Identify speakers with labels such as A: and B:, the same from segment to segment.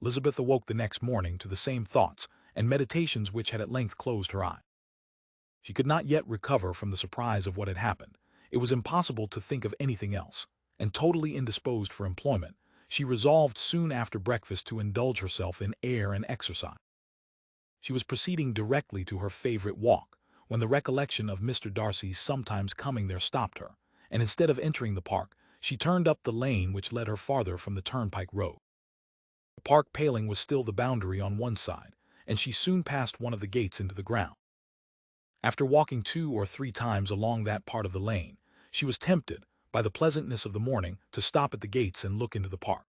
A: Elizabeth awoke the next morning to the same thoughts and meditations which had at length closed her eye. She could not yet recover from the surprise of what had happened. It was impossible to think of anything else, and totally indisposed for employment, she resolved soon after breakfast to indulge herself in air and exercise. She was proceeding directly to her favorite walk, when the recollection of Mr. Darcy's sometimes coming there stopped her, and instead of entering the park, she turned up the lane which led her farther from the turnpike road. The park paling was still the boundary on one side, and she soon passed one of the gates into the ground. After walking 2 or 3 times along that part of the lane, she was tempted, by the pleasantness of the morning, to stop at the gates and look into the park.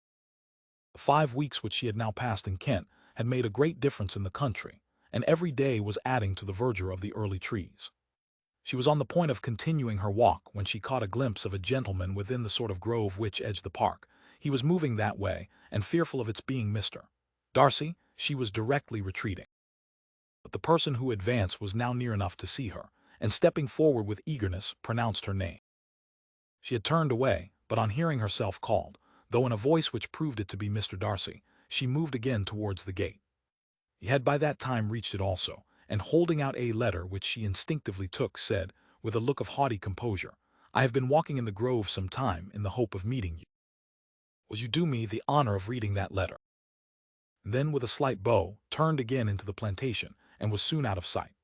A: The 5 weeks which she had now passed in Kent had made a great difference in the country, and every day was adding to the verdure of the early trees. She was on the point of continuing her walk when she caught a glimpse of a gentleman within the sort of grove which edged the park. He was moving that way, and fearful of its being Mr. Darcy, she was directly retreating. But the person who advanced was now near enough to see her, and stepping forward with eagerness, pronounced her name. She had turned away, but on hearing herself called, though in a voice which proved it to be Mr. Darcy, she moved again towards the gate. He had by that time reached it also, and holding out a letter which she instinctively took, said, with a look of haughty composure, "I have been walking in the grove some time in the hope of meeting you. Will you do me the honor of reading that letter?" And then, with a slight bow, turned again into the plantation, and was soon out of sight.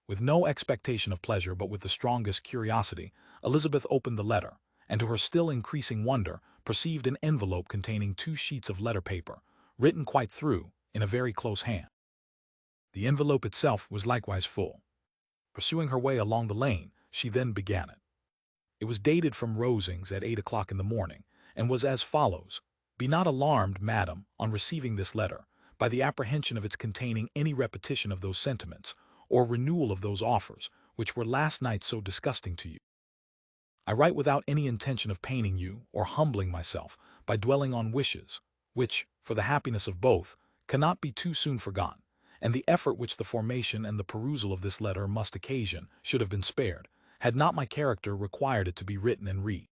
A: With no expectation of pleasure but with the strongest curiosity, Elizabeth opened the letter, and to her still increasing wonder, perceived an envelope containing 2 sheets of letter paper, written quite through, in a very close hand. The envelope itself was likewise full. Pursuing her way along the lane, she then began it. It was dated from Rosings at 8 o'clock in the morning, and was as follows: "Be not alarmed, madam, on receiving this letter, by the apprehension of its containing any repetition of those sentiments, or renewal of those offers, which were last night so disgusting to you. I write without any intention of paining you, or humbling myself, by dwelling on wishes, which, for the happiness of both, cannot be too soon forgotten, and the effort which the formation and the perusal of this letter must occasion should have been spared, had not my character required it to be written and read.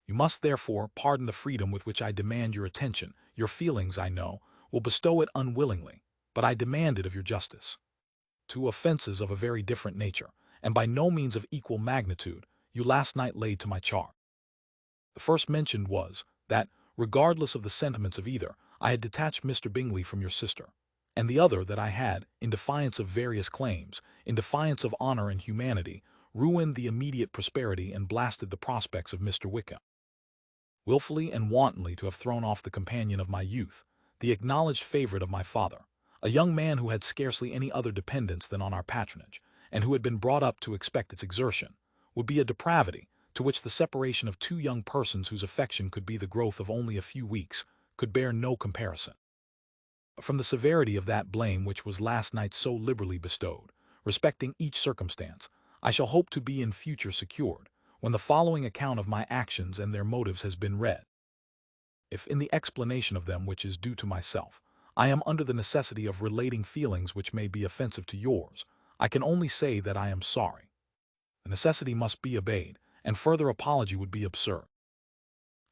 A: You must, therefore, pardon the freedom with which I demand your attention. Your feelings, I know, will bestow it unwillingly, but I demand it of your justice. 2 offenses of a very different nature, and by no means of equal magnitude, you last night laid to my charge. The first mentioned was, that, regardless of the sentiments of either, I had detached Mr. Bingley from your sister, and the other that I had, in defiance of various claims, in defiance of honor and humanity, ruined the immediate prosperity and blasted the prospects of Mr. Wickham. Wilfully and wantonly to have thrown off the companion of my youth, the acknowledged favorite of my father, a young man who had scarcely any other dependence than on our patronage, and who had been brought up to expect its exertion, would be a depravity to which the separation of 2 young persons whose affection could be the growth of only a few weeks could bear no comparison. From the severity of that blame which was last night so liberally bestowed, respecting each circumstance, I shall hope to be in future secured, when the following account of my actions and their motives has been read. If in the explanation of them which is due to myself, I am under the necessity of relating feelings which may be offensive to yours, I can only say that I am sorry. The necessity must be obeyed, and further apology would be absurd.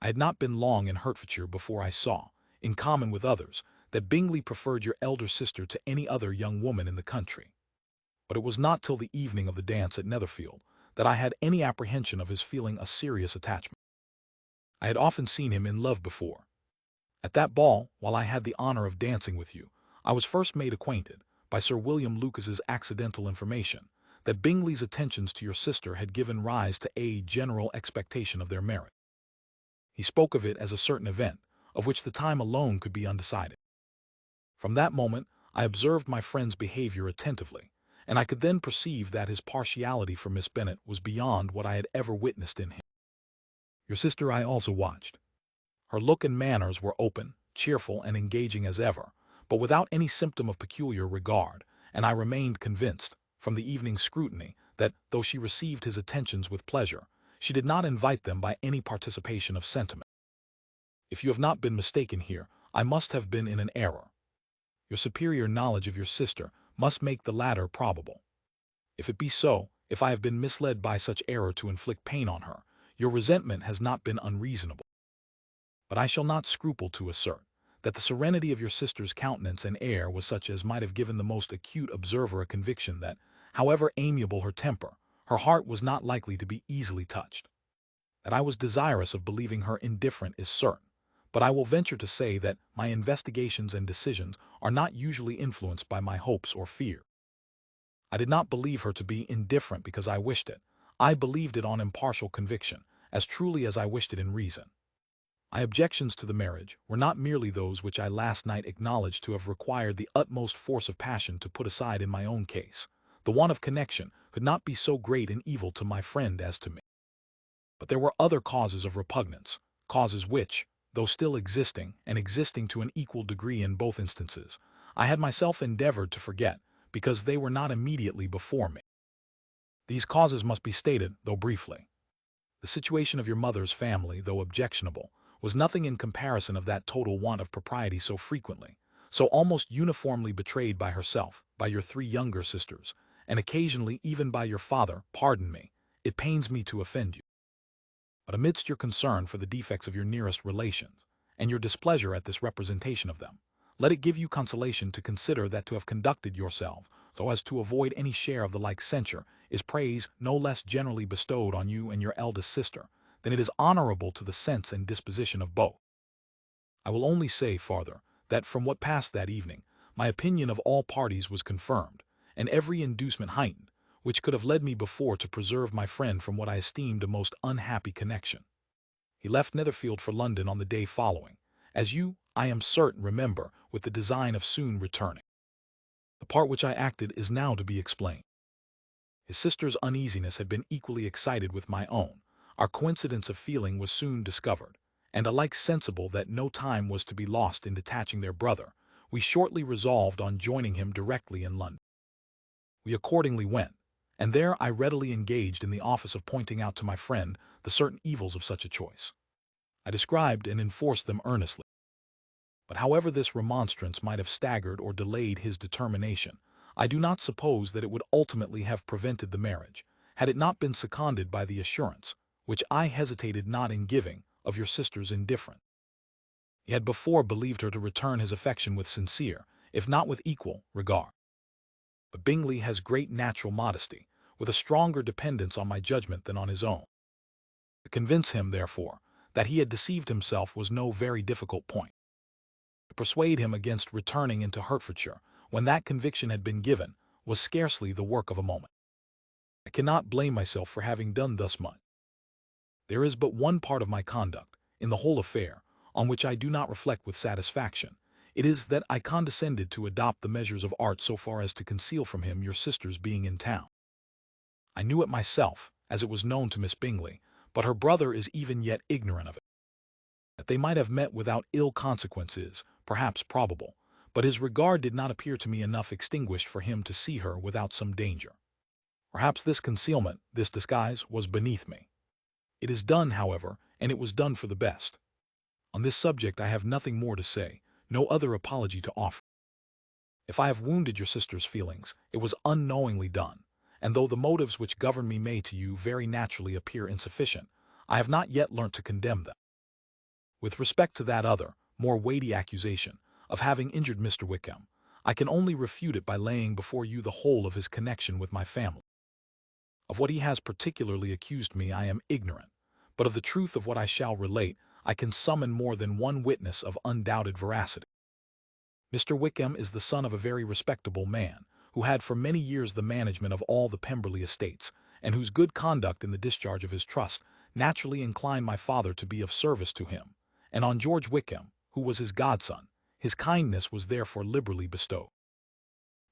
A: I had not been long in Hertfordshire before I saw, in common with others, that Bingley preferred your elder sister to any other young woman in the country. But it was not till the evening of the dance at Netherfield that I had any apprehension of his feeling a serious attachment. I had often seen him in love before. At that ball, while I had the honor of dancing with you, I was first made acquainted, by Sir William Lucas's accidental information, that Bingley's attentions to your sister had given rise to a general expectation of their merit. He spoke of it as a certain event, of which the time alone could be undecided. From that moment, I observed my friend's behavior attentively, and I could then perceive that his partiality for Miss Bennet was beyond what I had ever witnessed in him. Your sister I also watched. Her look and manners were open, cheerful, and engaging as ever, but without any symptom of peculiar regard, and I remained convinced, from the evening's scrutiny, that, though she received his attentions with pleasure, she did not invite them by any participation of sentiment. If you have not been mistaken here, I must have been in an error. Your superior knowledge of your sister must make the latter probable. If it be so, if I have been misled by such error to inflict pain on her, your resentment has not been unreasonable. But I shall not scruple to assert that the serenity of your sister's countenance and air was such as might have given the most acute observer a conviction that, however amiable her temper, her heart was not likely to be easily touched. That I was desirous of believing her indifferent is certain, but I will venture to say that my investigations and decisions are not usually influenced by my hopes or fears. I did not believe her to be indifferent because I wished it. I believed it on impartial conviction, as truly as I wished it in reason. My objections to the marriage were not merely those which I last night acknowledged to have required the utmost force of passion to put aside in my own case. The want of connection could not be so great an evil to my friend as to me. But there were other causes of repugnance, causes which, though still existing, and existing to an equal degree in both instances, I had myself endeavored to forget, because they were not immediately before me. These causes must be stated, though briefly. The situation of your mother's family, though objectionable, was nothing in comparison of that total want of propriety so frequently, so almost uniformly betrayed by herself, by your 3 younger sisters, and occasionally even by your father. Pardon me, it pains me to offend you. But amidst your concern for the defects of your nearest relations, and your displeasure at this representation of them, let it give you consolation to consider that to have conducted yourself so as to avoid any share of the like censure is praise no less generally bestowed on you and your eldest sister than it is honorable to the sense and disposition of both. I will only say, farther, that from what passed that evening, my opinion of all parties was confirmed, and every inducement heightened, which could have led me before to preserve my friend from what I esteemed a most unhappy connection. He left Netherfield for London on the day following, as you, I am certain, remember, with the design of soon returning. The part which I acted is now to be explained. His sister's uneasiness had been equally excited with my own. Our coincidence of feeling was soon discovered, and alike sensible that no time was to be lost in detaching their brother, we shortly resolved on joining him directly in London. We accordingly went, and there I readily engaged in the office of pointing out to my friend the certain evils of such a choice. I described and enforced them earnestly. But however this remonstrance might have staggered or delayed his determination, I do not suppose that it would ultimately have prevented the marriage, had it not been seconded by the assurance, which I hesitated not in giving, of your sister's indifference. He had before believed her to return his affection with sincere, if not with equal, regard. But Bingley has great natural modesty, with a stronger dependence on my judgment than on his own. To convince him, therefore, that he had deceived himself was no very difficult point. To persuade him against returning into Hertfordshire, when that conviction had been given, was scarcely the work of a moment. I cannot blame myself for having done thus much. There is but one part of my conduct, in the whole affair, on which I do not reflect with satisfaction. It is that I condescended to adopt the measures of art so far as to conceal from him your sister's being in town. I knew it myself, as it was known to Miss Bingley, but her brother is even yet ignorant of it. That they might have met without ill consequences, perhaps probable, but his regard did not appear to me enough extinguished for him to see her without some danger. Perhaps this concealment, this disguise, was beneath me. It is done, however, and it was done for the best. On this subject I have nothing more to say, no other apology to offer. If I have wounded your sister's feelings, it was unknowingly done, and though the motives which govern me may to you very naturally appear insufficient, I have not yet learnt to condemn them. With respect to that other, more weighty accusation, of having injured Mr. Wickham, I can only refute it by laying before you the whole of his connection with my family. Of what he has particularly accused me I am ignorant, but of the truth of what I shall relate I can summon more than one witness of undoubted veracity. Mr. Wickham is the son of a very respectable man, who had for many years the management of all the Pemberley estates, and whose good conduct in the discharge of his trust naturally inclined my father to be of service to him, and on George Wickham, who was his godson, his kindness was therefore liberally bestowed.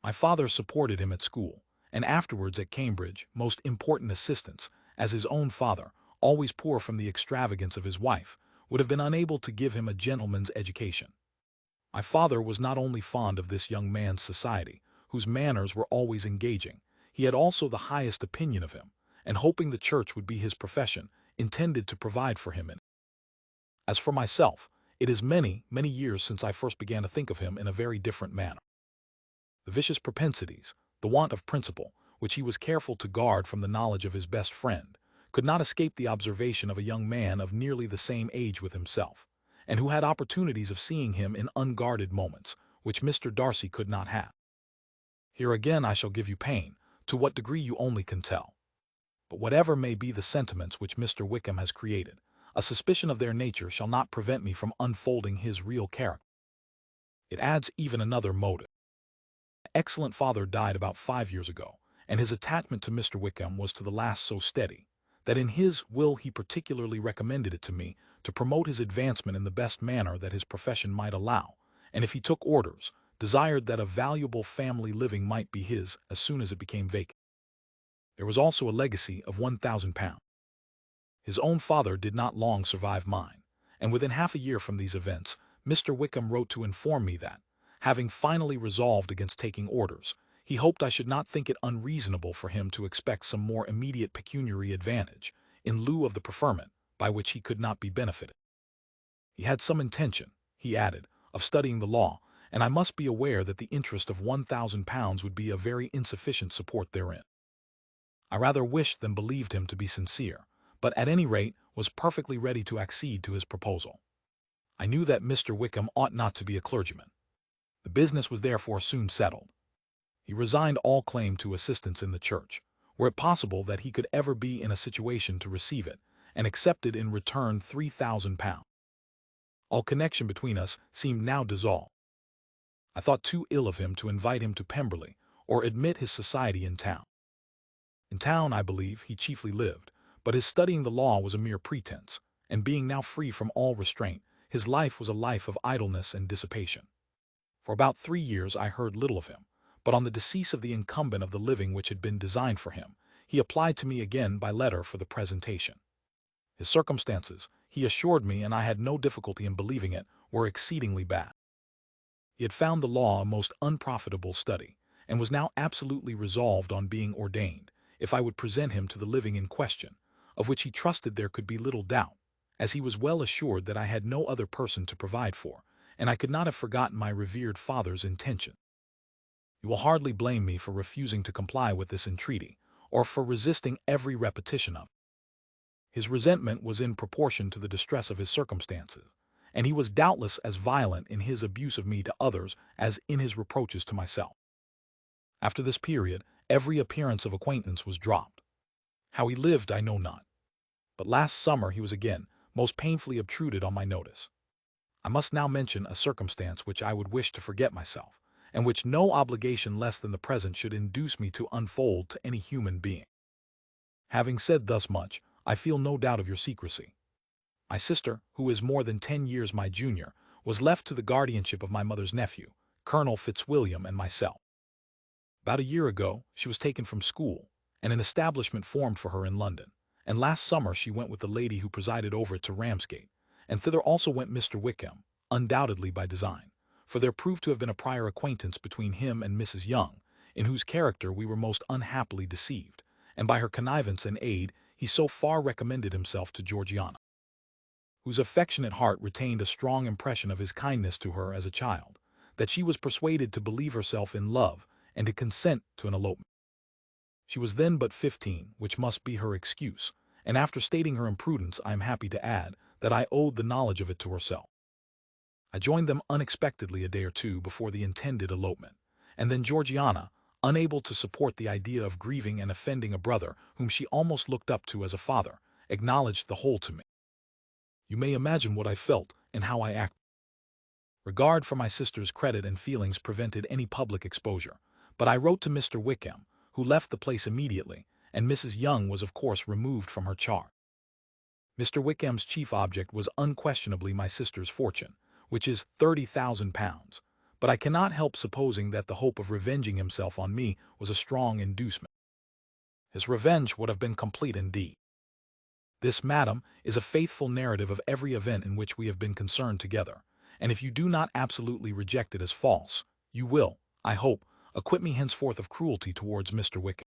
A: My father supported him at school, and afterwards at Cambridge, most important assistance, as his own father, always poor from the extravagance of his wife, would have been unable to give him a gentleman's education. My father was not only fond of this young man's society, whose manners were always engaging, he had also the highest opinion of him, and hoping the church would be his profession, intended to provide for him in it. As for myself, it is many, many years since I first began to think of him in a very different manner. The vicious propensities, the want of principle, which he was careful to guard from the knowledge of his best friend, could not escape the observation of a young man of nearly the same age with himself, and who had opportunities of seeing him in unguarded moments, which Mr. Darcy could not have. Here again I shall give you pain, to what degree you only can tell. But whatever may be the sentiments which Mr. Wickham has created, a suspicion of their nature shall not prevent me from unfolding his real character. It adds even another motive. My excellent father died about 5 years ago, and his attachment to Mr. Wickham was to the last so steady, that in his will he particularly recommended it to me to promote his advancement in the best manner that his profession might allow, and if he took orders, desired that a valuable family living might be his as soon as it became vacant. There was also a legacy of £1,000. His own father did not long survive mine, and within half a year from these events, Mr. Wickham wrote to inform me that, having finally resolved against taking orders, he hoped I should not think it unreasonable for him to expect some more immediate pecuniary advantage, in lieu of the preferment, by which he could not be benefited. He had some intention, he added, of studying the law, and I must be aware that the interest of £1,000 would be a very insufficient support therein. I rather wished than believed him to be sincere, but at any rate was perfectly ready to accede to his proposal. I knew that Mr. Wickham ought not to be a clergyman. The business was therefore soon settled. He resigned all claim to assistance in the church, were it possible that he could ever be in a situation to receive it, and accepted in return £3,000. All connection between us seemed now dissolved. I thought too ill of him to invite him to Pemberley, or admit his society in town. In town, I believe, he chiefly lived, but his studying the law was a mere pretense, and being now free from all restraint, his life was a life of idleness and dissipation. For about 3 years I heard little of him, but on the decease of the incumbent of the living which had been designed for him, he applied to me again by letter for the presentation. His circumstances, he assured me, and I had no difficulty in believing it, were exceedingly bad. He had found the law a most unprofitable study, and was now absolutely resolved on being ordained, if I would present him to the living in question, of which he trusted there could be little doubt, as he was well assured that I had no other person to provide for, and I could not have forgotten my revered father's intention. You will hardly blame me for refusing to comply with this entreaty, or for resisting every repetition of it. His resentment was in proportion to the distress of his circumstances, and he was doubtless as violent in his abuse of me to others as in his reproaches to myself. After this period, every appearance of acquaintance was dropped. How he lived I know not, but last summer he was again most painfully obtruded on my notice. I must now mention a circumstance which I would wish to forget myself, and which no obligation less than the present should induce me to unfold to any human being. Having said thus much, I feel no doubt of your secrecy. My sister, who is more than 10 years my junior, was left to the guardianship of my mother's nephew, Colonel Fitzwilliam, and myself. About a year ago, she was taken from school, and an establishment formed for her in London, and last summer she went with the lady who presided over it to Ramsgate, and thither also went Mr. Wickham, undoubtedly by design, for there proved to have been a prior acquaintance between him and Mrs. Young, in whose character we were most unhappily deceived, and by her connivance and aid he so far recommended himself to Georgiana, whose affectionate heart retained a strong impression of his kindness to her as a child, that she was persuaded to believe herself in love and to consent to an elopement. She was then but 15, which must be her excuse, and after stating her imprudence, I am happy to add that I owed the knowledge of it to herself. I joined them unexpectedly a day or two before the intended elopement, and then Georgiana, unable to support the idea of grieving and offending a brother whom she almost looked up to as a father, acknowledged the whole to me. You may imagine what I felt and how I acted. Regard for my sister's credit and feelings prevented any public exposure, but I wrote to Mr. Wickham, who left the place immediately, and Mrs. Young was of course removed from her charge. Mr. Wickham's chief object was unquestionably my sister's fortune, which is £30,000, but I cannot help supposing that the hope of revenging himself on me was a strong inducement. His revenge would have been complete indeed. This, madam, is a faithful narrative of every event in which we have been concerned together, and if you do not absolutely reject it as false, you will, I hope, acquit me henceforth of cruelty towards Mr. Wickham.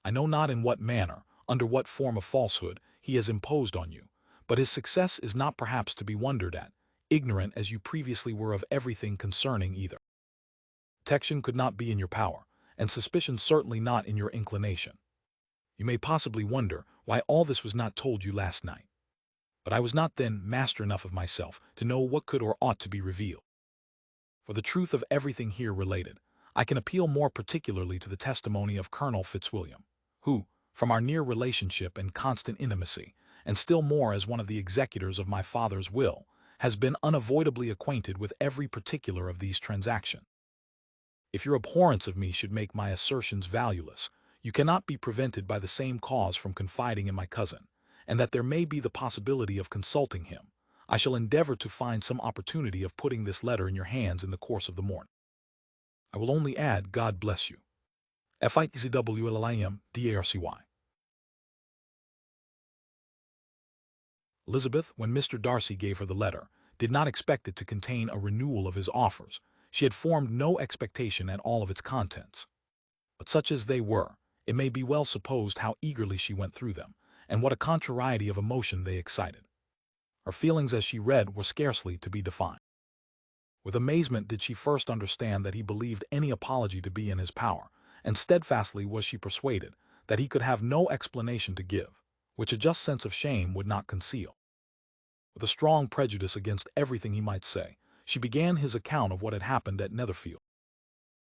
A: I know not in what manner, under what form of falsehood, he has imposed on you, but his success is not perhaps to be wondered at, ignorant as you previously were of everything concerning either. Detection could not be in your power, and suspicion certainly not in your inclination. You may possibly wonder why all this was not told you last night. But I was not then master enough of myself to know what could or ought to be revealed. For the truth of everything here related, I can appeal more particularly to the testimony of Colonel Fitzwilliam, who, from our near relationship and constant intimacy, and still more as one of the executors of my father's will, has been unavoidably acquainted with every particular of these transactions. If your abhorrence of me should make my assertions valueless, you cannot be prevented by the same cause from confiding in my cousin, and that there may be the possibility of consulting him. I shall endeavor to find some opportunity of putting this letter in your hands in the course of the morning. I will only add, God bless you. FITZWLIM DARCY. Elizabeth, when Mr. Darcy gave her the letter, did not expect it to contain a renewal of his offers. She had formed no expectation at all of its contents. But such as they were, it may be well supposed how eagerly she went through them, and what a contrariety of emotion they excited. Her feelings as she read were scarcely to be defined. With amazement did she first understand that he believed any apology to be in his power, and steadfastly was she persuaded that he could have no explanation to give, which a just sense of shame would not conceal. With a strong prejudice against everything he might say, she began his account of what had happened at Netherfield.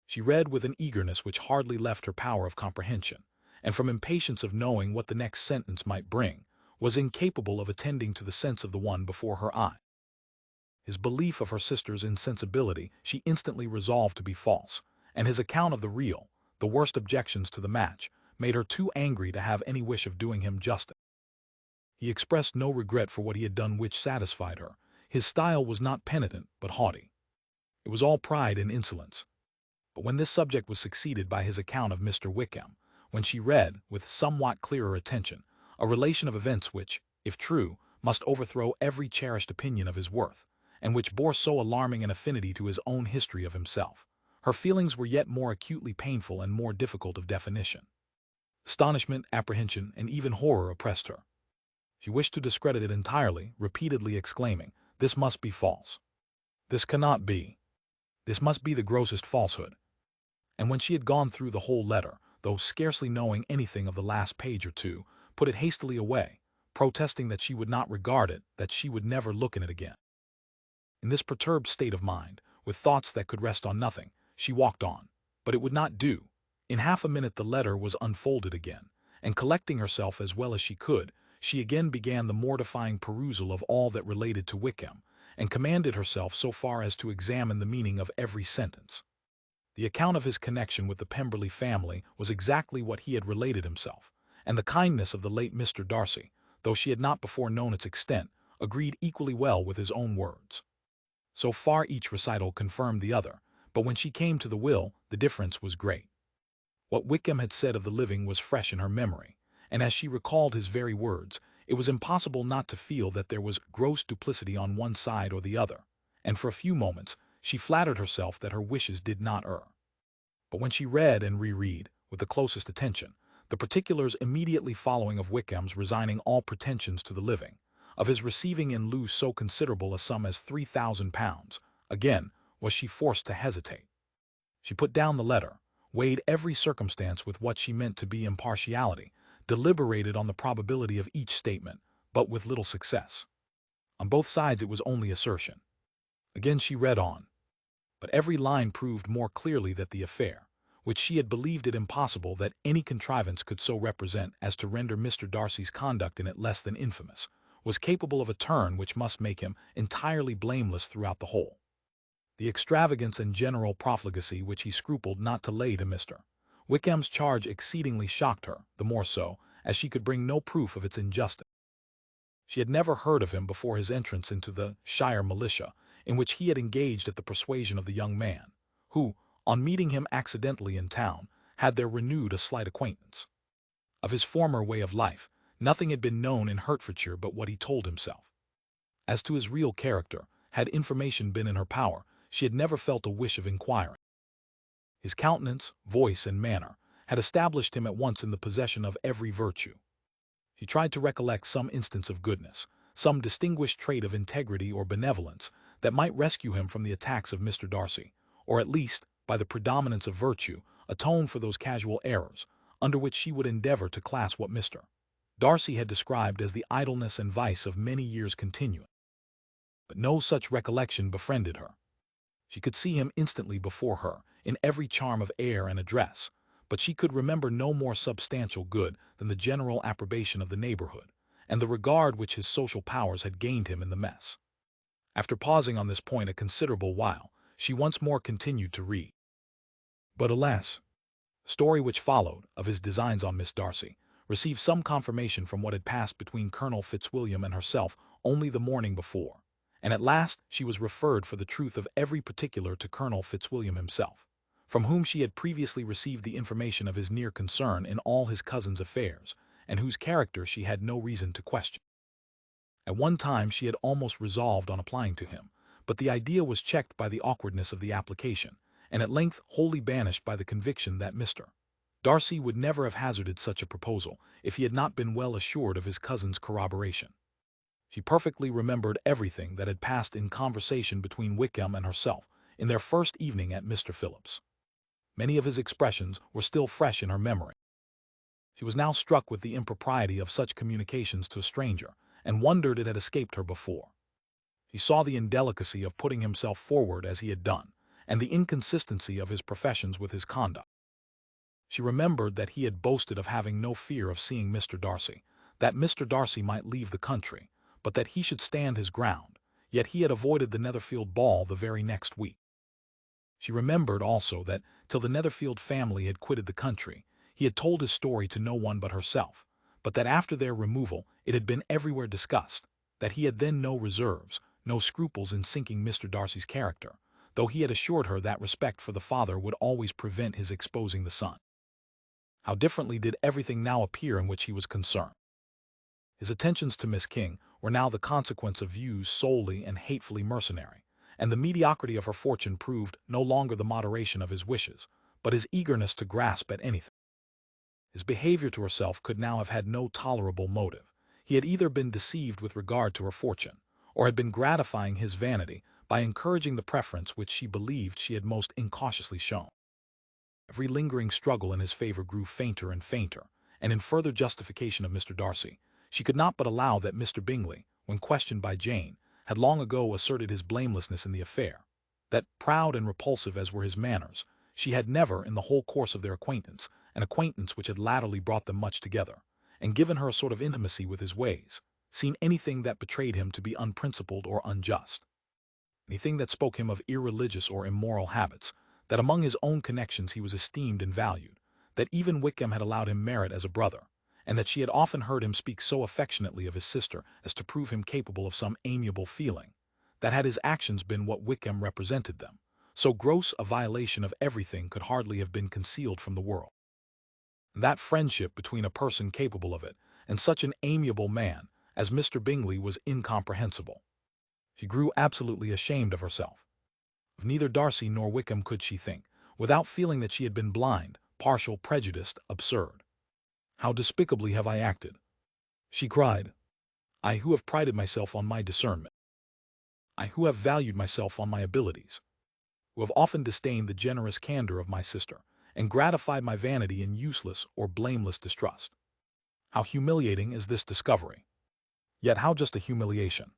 A: She read with an eagerness which hardly left her power of comprehension, and from impatience of knowing what the next sentence might bring, was incapable of attending to the sense of the one before her eye. His belief of her sister's insensibility she instantly resolved to be false, and his account of the real, the worst objections to the match, made her too angry to have any wish of doing him justice. He expressed no regret for what he had done which satisfied her. His style was not penitent but haughty. It was all pride and insolence. But when this subject was succeeded by his account of Mr. Wickham, when she read, with somewhat clearer attention, a relation of events which, if true, must overthrow every cherished opinion of his worth, and which bore so alarming an affinity to his own history of himself, her feelings were yet more acutely painful and more difficult of definition. Astonishment, apprehension, and even horror oppressed her. She wished to discredit it entirely, repeatedly exclaiming, "This must be false. This cannot be. This must be the grossest falsehood." And when she had gone through the whole letter, though scarcely knowing anything of the last page or two, put it hastily away, protesting that she would not regard it, that she would never look in it again. In this perturbed state of mind, with thoughts that could rest on nothing, she walked on. But it would not do. In half a minute the letter was unfolded again, and collecting herself as well as she could, she again began the mortifying perusal of all that related to Wickham, and commanded herself so far as to examine the meaning of every sentence. The account of his connection with the Pemberley family was exactly what he had related himself, and the kindness of the late Mr. Darcy, though she had not before known its extent, agreed equally well with his own words. So far each recital confirmed the other, but when she came to the will, the difference was great. What Wickham had said of the living was fresh in her memory, and as she recalled his very words, it was impossible not to feel that there was gross duplicity on one side or the other, and for a few moments she flattered herself that her wishes did not err. But when she read and reread, with the closest attention, the particulars immediately following of Wickham's resigning all pretensions to the living, of his receiving in lieu so considerable a sum as £3,000, again was she forced to hesitate. She put down the letter, weighed every circumstance with what she meant to be impartiality, deliberated on the probability of each statement, but with little success. On both sides it was only assertion. Again she read on. But every line proved more clearly that the affair, which she had believed it impossible that any contrivance could so represent as to render Mr. Darcy's conduct in it less than infamous, was capable of a turn which must make him entirely blameless throughout the whole. The extravagance and general profligacy which he scrupled not to lay to Mr. Wickham's charge exceedingly shocked her, the more so, as she could bring no proof of its injustice. She had never heard of him before his entrance into the shire militia, in which he had engaged at the persuasion of the young man, who, on meeting him accidentally in town, had there renewed a slight acquaintance. Of his former way of life, nothing had been known in Hertfordshire but what he told himself. As to his real character, had information been in her power, she had never felt a wish of inquiring. His countenance, voice, and manner had established him at once in the possession of every virtue. She tried to recollect some instance of goodness, some distinguished trait of integrity or benevolence that might rescue him from the attacks of Mr. Darcy, or at least, by the predominance of virtue, atone for those casual errors, under which she would endeavor to class what Mr. Darcy had described as the idleness and vice of many years continuing. But no such recollection befriended her. She could see him instantly before her, in every charm of air and address, but she could remember no more substantial good than the general approbation of the neighborhood, and the regard which his social powers had gained him in the mess. After pausing on this point a considerable while, she once more continued to read. But alas, the story which followed, of his designs on Miss Darcy, received some confirmation from what had passed between Colonel Fitzwilliam and herself only the morning before, and at last she was referred for the truth of every particular to Colonel Fitzwilliam himself, from whom she had previously received the information of his near concern in all his cousin's affairs, and whose character she had no reason to question. At one time she had almost resolved on applying to him, but the idea was checked by the awkwardness of the application, and at length wholly banished by the conviction that Mr. Darcy would never have hazarded such a proposal if he had not been well assured of his cousin's corroboration. She perfectly remembered everything that had passed in conversation between Wickham and herself in their first evening at Mr. Phillip's. Many of his expressions were still fresh in her memory. She was now struck with the impropriety of such communications to a stranger, and wondered it had escaped her before. She saw the indelicacy of putting himself forward as he had done, and the inconsistency of his professions with his conduct. She remembered that he had boasted of having no fear of seeing Mr. Darcy, that Mr. Darcy might leave the country, but that he should stand his ground, yet he had avoided the Netherfield ball the very next week. She remembered also that, till the Netherfield family had quitted the country, he had told his story to no one but herself, but that after their removal it had been everywhere discussed, that he had then no reserves, no scruples in sinking Mr. Darcy's character, though he had assured her that respect for the father would always prevent his exposing the son. How differently did everything now appear in which he was concerned. His attentions to Miss King were now the consequence of views solely and hatefully mercenary, and the mediocrity of her fortune proved no longer the moderation of his wishes, but his eagerness to grasp at anything. His behavior to herself could now have had no tolerable motive. He had either been deceived with regard to her fortune, or had been gratifying his vanity by encouraging the preference which she believed she had most incautiously shown. Every lingering struggle in his favor grew fainter and fainter, and in further justification of Mr. Darcy, she could not but allow that Mr. Bingley, when questioned by Jane, had long ago asserted his blamelessness in the affair, that, proud and repulsive as were his manners, she had never, in the whole course of their acquaintance, an acquaintance which had latterly brought them much together, and given her a sort of intimacy with his ways, seen anything that betrayed him to be unprincipled or unjust, anything that spoke him of irreligious or immoral habits, that among his own connections he was esteemed and valued, that even Wickham had allowed him merit as a brother, and that she had often heard him speak so affectionately of his sister as to prove him capable of some amiable feeling, that had his actions been what Wickham represented them, so gross a violation of everything could hardly have been concealed from the world. That friendship between a person capable of it, and such an amiable man as Mr. Bingley, was incomprehensible. She grew absolutely ashamed of herself. Of neither Darcy nor Wickham could she think, without feeling that she had been blind, partial, prejudiced, absurd. "How despicably have I acted!" she cried. "I who have prided myself on my discernment. I who have valued myself on my abilities. Who have often disdained the generous candor of my sister, and gratified my vanity in useless or blameless distrust. How humiliating is this discovery! Yet how just a humiliation!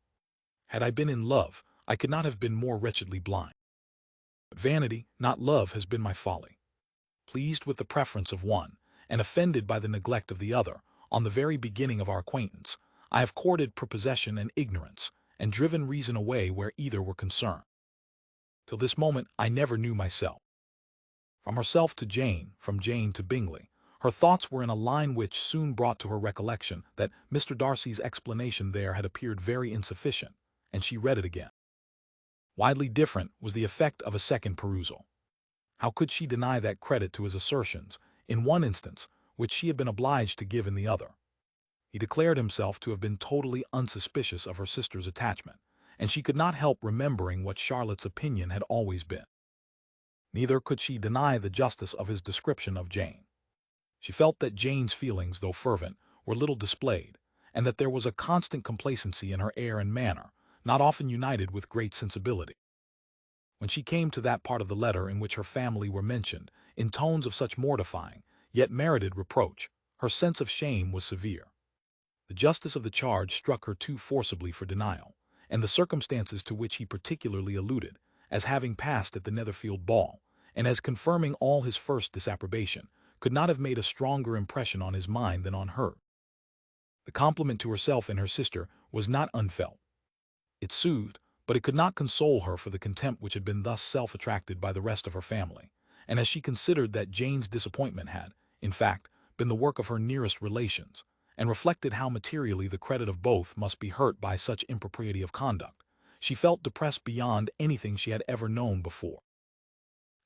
A: Had I been in love, I could not have been more wretchedly blind. But vanity, not love, has been my folly. Pleased with the preference of one, and offended by the neglect of the other, on the very beginning of our acquaintance, I have courted prepossession and ignorance, and driven reason away where either were concerned. Till this moment I never knew myself. From herself to Jane, from Jane to Bingley, her thoughts were in a line which soon brought to her recollection that Mr. Darcy's explanation there had appeared very insufficient, and she read it again. Widely different was the effect of a second perusal. How could she deny that credit to his assertions, in one instance, which she had been obliged to give in the other? He declared himself to have been totally unsuspicious of her sister's attachment, and she could not help remembering what Charlotte's opinion had always been. Neither could she deny the justice of his description of Jane. She felt that Jane's feelings, though fervent, were little displayed, and that there was a constant complacency in her air and manner, not often united with great sensibility. When she came to that part of the letter in which her family were mentioned, in tones of such mortifying, yet merited reproach, her sense of shame was severe. The justice of the charge struck her too forcibly for denial, and the circumstances to which he particularly alluded, as having passed at the Netherfield ball, and as confirming all his first disapprobation, could not have made a stronger impression on his mind than on her. The compliment to herself and her sister was not unfelt. It soothed, but it could not console her for the contempt which had been thus self-attracted by the rest of her family, and as she considered that Jane's disappointment had, in fact, been the work of her nearest relations, and reflected how materially the credit of both must be hurt by such impropriety of conduct, she felt depressed beyond anything she had ever known before.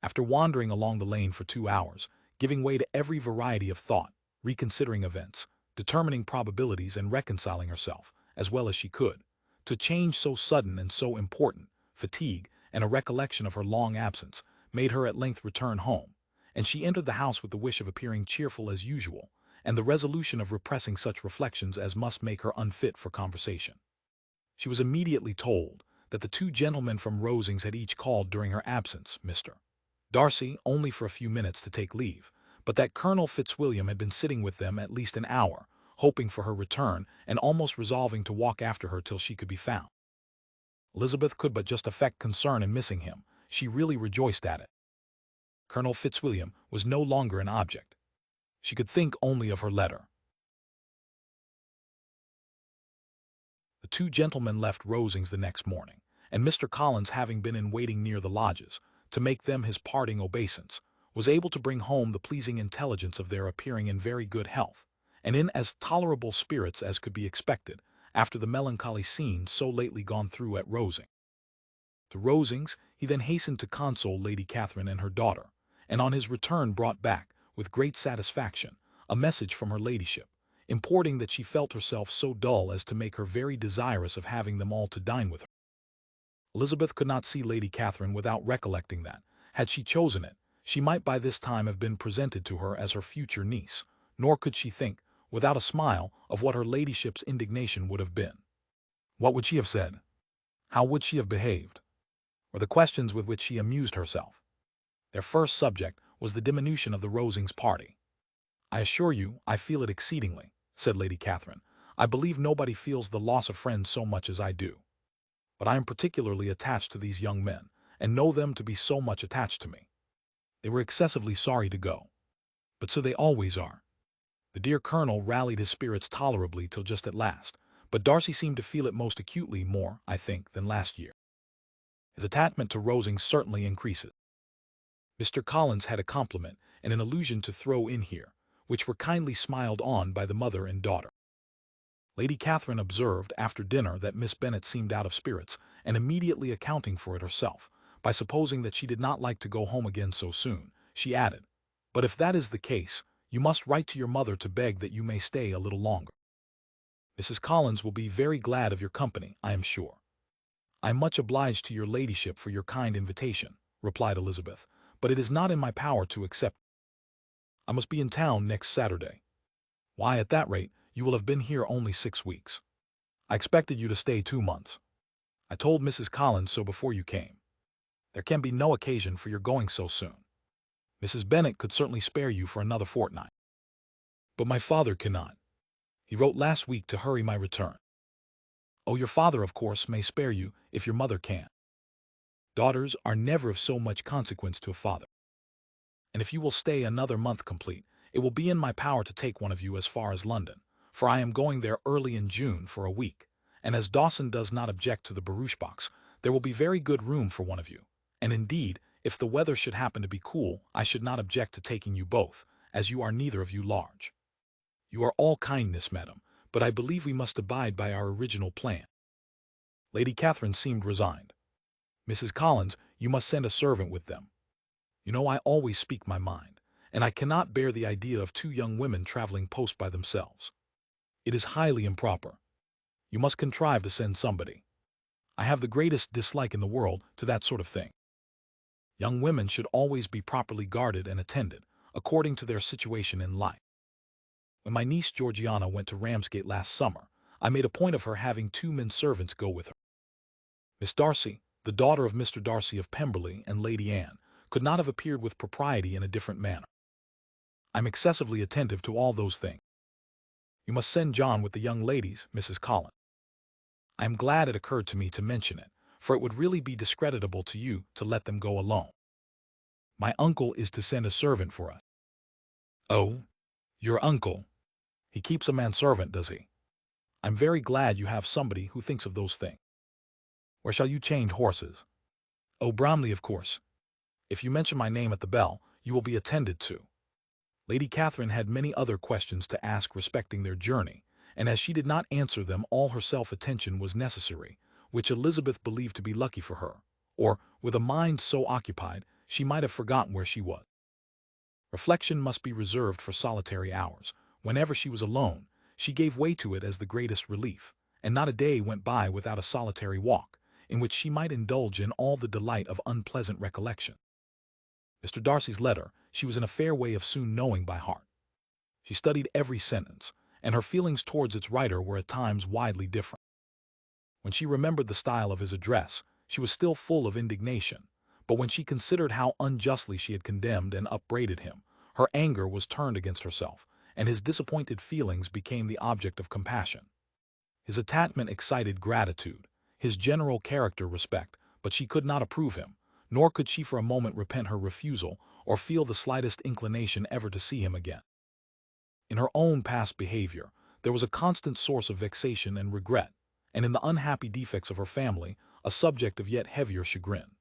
A: After wandering along the lane for 2 hours, giving way to every variety of thought, reconsidering events, determining probabilities and reconciling herself, as well as she could, to change so sudden and so important, fatigue and a recollection of her long absence made her at length return home, and she entered the house with the wish of appearing cheerful as usual, and the resolution of repressing such reflections as must make her unfit for conversation. She was immediately told that the two gentlemen from Rosings had each called during her absence, Mr. Darcy only for a few minutes to take leave, but that Colonel Fitzwilliam had been sitting with them at least an hour, hoping for her return and almost resolving to walk after her till she could be found. Elizabeth could but just affect concern in missing him. She really rejoiced at it. Colonel Fitzwilliam was no longer an object. She could think only of her letter. The two gentlemen left Rosings the next morning, and Mr. Collins, having been in waiting near the lodges, to make them his parting obeisance, was able to bring home the pleasing intelligence of their appearing in very good health, and in as tolerable spirits as could be expected, after the melancholy scene so lately gone through at Rosings. To Rosings he then hastened to console Lady Catherine and her daughter, and on his return brought back, with great satisfaction, a message from her ladyship, importing that she felt herself so dull as to make her very desirous of having them all to dine with her. Elizabeth could not see Lady Catherine without recollecting that, had she chosen it, she might by this time have been presented to her as her future niece, nor could she think, without a smile, of what her ladyship's indignation would have been. What would she have said? How would she have behaved? Were the questions with which she amused herself. Their first subject was the diminution of the Rosings party. "I assure you I feel it exceedingly," said Lady Catherine. "I believe nobody feels the loss of friends so much as I do. But I am particularly attached to these young men, and know them to be so much attached to me. They were excessively sorry to go. But so they always are." The dear Colonel rallied his spirits tolerably till just at last, but Darcy seemed to feel it most acutely more, I think, than last year. His attachment to Rosings certainly increases. Mr. Collins had a compliment and an allusion to throw in here, which were kindly smiled on by the mother and daughter. Lady Catherine observed after dinner that Miss Bennet seemed out of spirits, and immediately accounting for it herself, by supposing that she did not like to go home again so soon, she added, "But if that is the case, you must write to your mother to beg that you may stay a little longer. Mrs. Collins will be very glad of your company, I am sure." "I am much obliged to your ladyship for your kind invitation," replied Elizabeth, "but it is not in my power to accept. I must be in town next Saturday." "Why, at that rate, you will have been here only 6 weeks. I expected you to stay 2 months. I told Mrs. Collins so before you came. There can be no occasion for your going so soon. Mrs. Bennet could certainly spare you for another fortnight. But my father cannot. He wrote last week to hurry my return." "Oh, your father, of course, may spare you, if your mother can't. Daughters are never of so much consequence to a father. And if you will stay another month complete, it will be in my power to take one of you as far as London, for I am going there early in June for a week, and as Dawson does not object to the barouche box, there will be very good room for one of you, and indeed, if the weather should happen to be cool, I should not object to taking you both, as you are neither of you large. You are all kindness, madam, but I believe we must abide by our original plan." Lady Catherine seemed resigned. "Mrs. Collins, you must send a servant with them. You know I always speak my mind, and I cannot bear the idea of 2 young women traveling post by themselves. It is highly improper. You must contrive to send somebody. I have the greatest dislike in the world to that sort of thing. Young women should always be properly guarded and attended, according to their situation in life. When my niece Georgiana went to Ramsgate last summer, I made a point of her having 2 men-servants go with her. Miss Darcy, the daughter of Mr. Darcy of Pemberley, and Lady Anne, could not have appeared with propriety in a different manner. I am excessively attentive to all those things. You must send John with the young ladies, Mrs. Collins. I am glad it occurred to me to mention it, for it would really be discreditable to you to let them go alone. My uncle is to send a servant for us. Oh, your uncle. He keeps a manservant, does he? I'm very glad you have somebody who thinks of those things. Where shall you change horses? Oh, Bromley, of course. If you mention my name at the bell, you will be attended to. Lady Catherine had many other questions to ask respecting their journey, and as she did not answer them, all her self-attention was necessary, which Elizabeth believed to be lucky for her, or, with a mind so occupied, she might have forgotten where she was. Reflection must be reserved for solitary hours. Whenever she was alone, she gave way to it as the greatest relief, and not a day went by without a solitary walk, in which she might indulge in all the delight of unpleasant recollection. Mr. Darcy's letter she was in a fair way of soon knowing by heart. She studied every sentence, and her feelings towards its writer were at times widely different. When she remembered the style of his address, she was still full of indignation, but when she considered how unjustly she had condemned and upbraided him, her anger was turned against herself, and his disappointed feelings became the object of compassion. His attachment excited gratitude, his general character respect, but she could not approve him, nor could she for a moment repent her refusal or feel the slightest inclination ever to see him again. In her own past behavior, there was a constant source of vexation and regret, and in the unhappy defects of her family, a subject of yet heavier chagrin.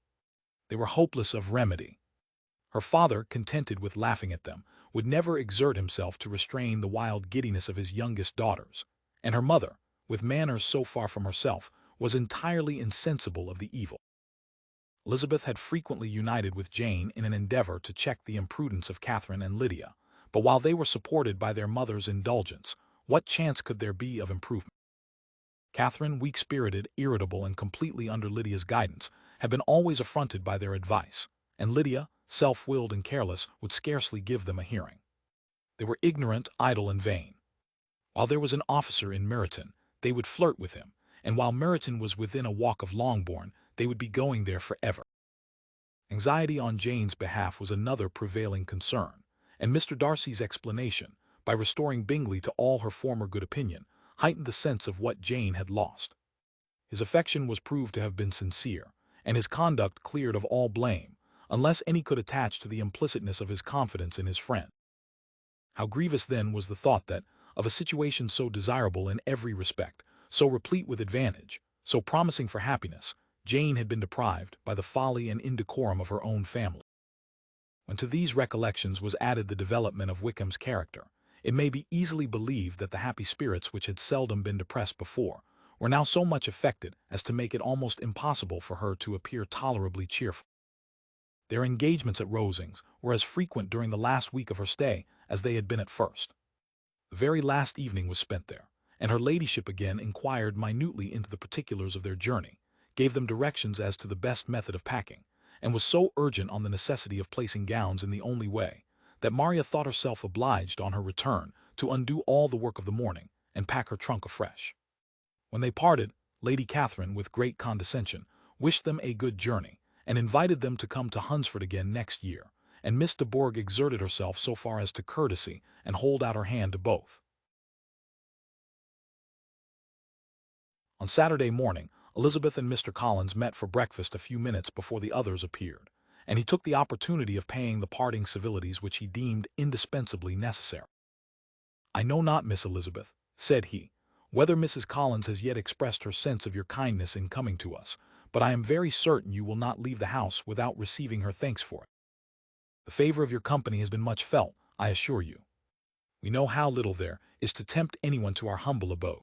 A: They were hopeless of remedy. Her father, contented with laughing at them, would never exert himself to restrain the wild giddiness of his youngest daughters, and her mother, with manners so far from herself, was entirely insensible of the evil. Elizabeth had frequently united with Jane in an endeavor to check the imprudence of Catherine and Lydia, but while they were supported by their mother's indulgence, what chance could there be of improvement? Catherine, weak-spirited, irritable, and completely under Lydia's guidance, had been always affronted by their advice, and Lydia, self-willed and careless, would scarcely give them a hearing. They were ignorant, idle, and vain. While there was an officer in Meryton, they would flirt with him, and while Meryton was within a walk of Longbourn, they would be going there forever. Anxiety on Jane's behalf was another prevailing concern, and Mr. Darcy's explanation, by restoring Bingley to all her former good opinion, heightened the sense of what Jane had lost. His affection was proved to have been sincere, and his conduct cleared of all blame, unless any could attach to the implicitness of his confidence in his friend. How grievous then was the thought that, of a situation so desirable in every respect, so replete with advantage, so promising for happiness, Jane had been deprived by the folly and indecorum of her own family. When to these recollections was added the development of Wickham's character, it may be easily believed that the happy spirits which had seldom been depressed before were now so much affected as to make it almost impossible for her to appear tolerably cheerful. Their engagements at Rosings were as frequent during the last week of her stay as they had been at first. The very last evening was spent there, and her ladyship again inquired minutely into the particulars of their journey, gave them directions as to the best method of packing, and was so urgent on the necessity of placing gowns in the only way, that Maria thought herself obliged on her return to undo all the work of the morning and pack her trunk afresh. When they parted, Lady Catherine, with great condescension, wished them a good journey, and invited them to come to Hunsford again next year, and Miss de Bourgh exerted herself so far as to courtesy and hold out her hand to both. On Saturday morning, Elizabeth and Mr. Collins met for breakfast a few minutes before the others appeared, and he took the opportunity of paying the parting civilities which he deemed indispensably necessary. "I know not, Miss Elizabeth," said he, "whether Mrs. Collins has yet expressed her sense of your kindness in coming to us, but I am very certain you will not leave the house without receiving her thanks for it. The favor of your company has been much felt, I assure you. We know how little there is to tempt anyone to our humble abode.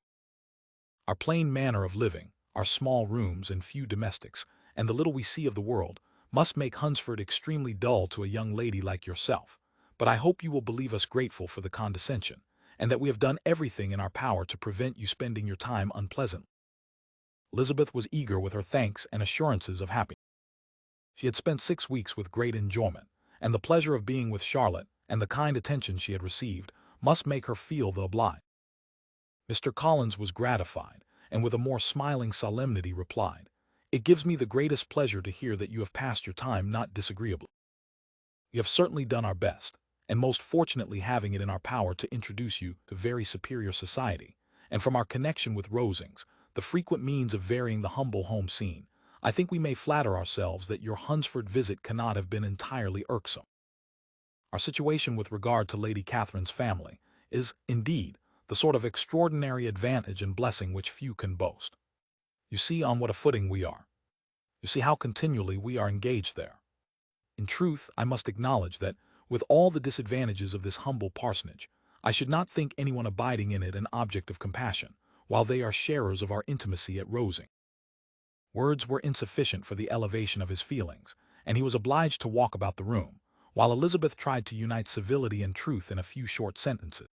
A: Our plain manner of living, our small rooms and few domestics, and the little we see of the world, must make Hunsford extremely dull to a young lady like yourself, but I hope you will believe us grateful for the condescension, and that we have done everything in our power to prevent you spending your time unpleasantly." Elizabeth was eager with her thanks and assurances of happiness. She had spent 6 weeks with great enjoyment, and the pleasure of being with Charlotte, and the kind attention she had received, must make her feel the oblige. Mr. Collins was gratified, and with a more smiling solemnity replied, "It gives me the greatest pleasure to hear that you have passed your time not disagreeably. We have certainly done our best, and most fortunately having it in our power to introduce you to very superior society, and from our connection with Rosings, the frequent means of varying the humble home scene, I think we may flatter ourselves that your Hunsford visit cannot have been entirely irksome. Our situation with regard to Lady Catherine's family is, indeed, the sort of extraordinary advantage and blessing which few can boast. You see on what a footing we are. You see how continually we are engaged there. In truth, I must acknowledge that, with all the disadvantages of this humble parsonage, I should not think anyone abiding in it an object of compassion, while they are sharers of our intimacy at Rosing. Words were insufficient for the elevation of his feelings, and he was obliged to walk about the room, while Elizabeth tried to unite civility and truth in a few short sentences.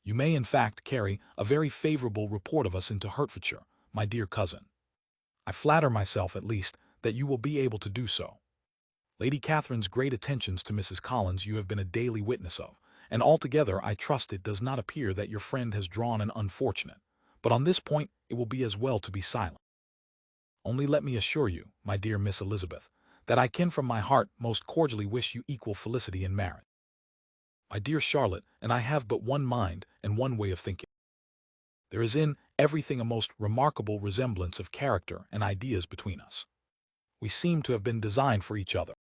A: You may, in fact, carry a very favorable report of us into Hertfordshire, my dear cousin. I flatter myself, at least, that you will be able to do so. Lady Catherine's great attentions to Mrs. Collins you have been a daily witness of, and altogether I trust it does not appear that your friend has drawn an unfortunate, but on this point it will be as well to be silent. Only let me assure you, my dear Miss Elizabeth, that I can from my heart most cordially wish you equal felicity in marriage. My dear Charlotte and I have but one mind and one way of thinking. There is in everything a most remarkable resemblance of character and ideas between us. We seem to have been designed for each other.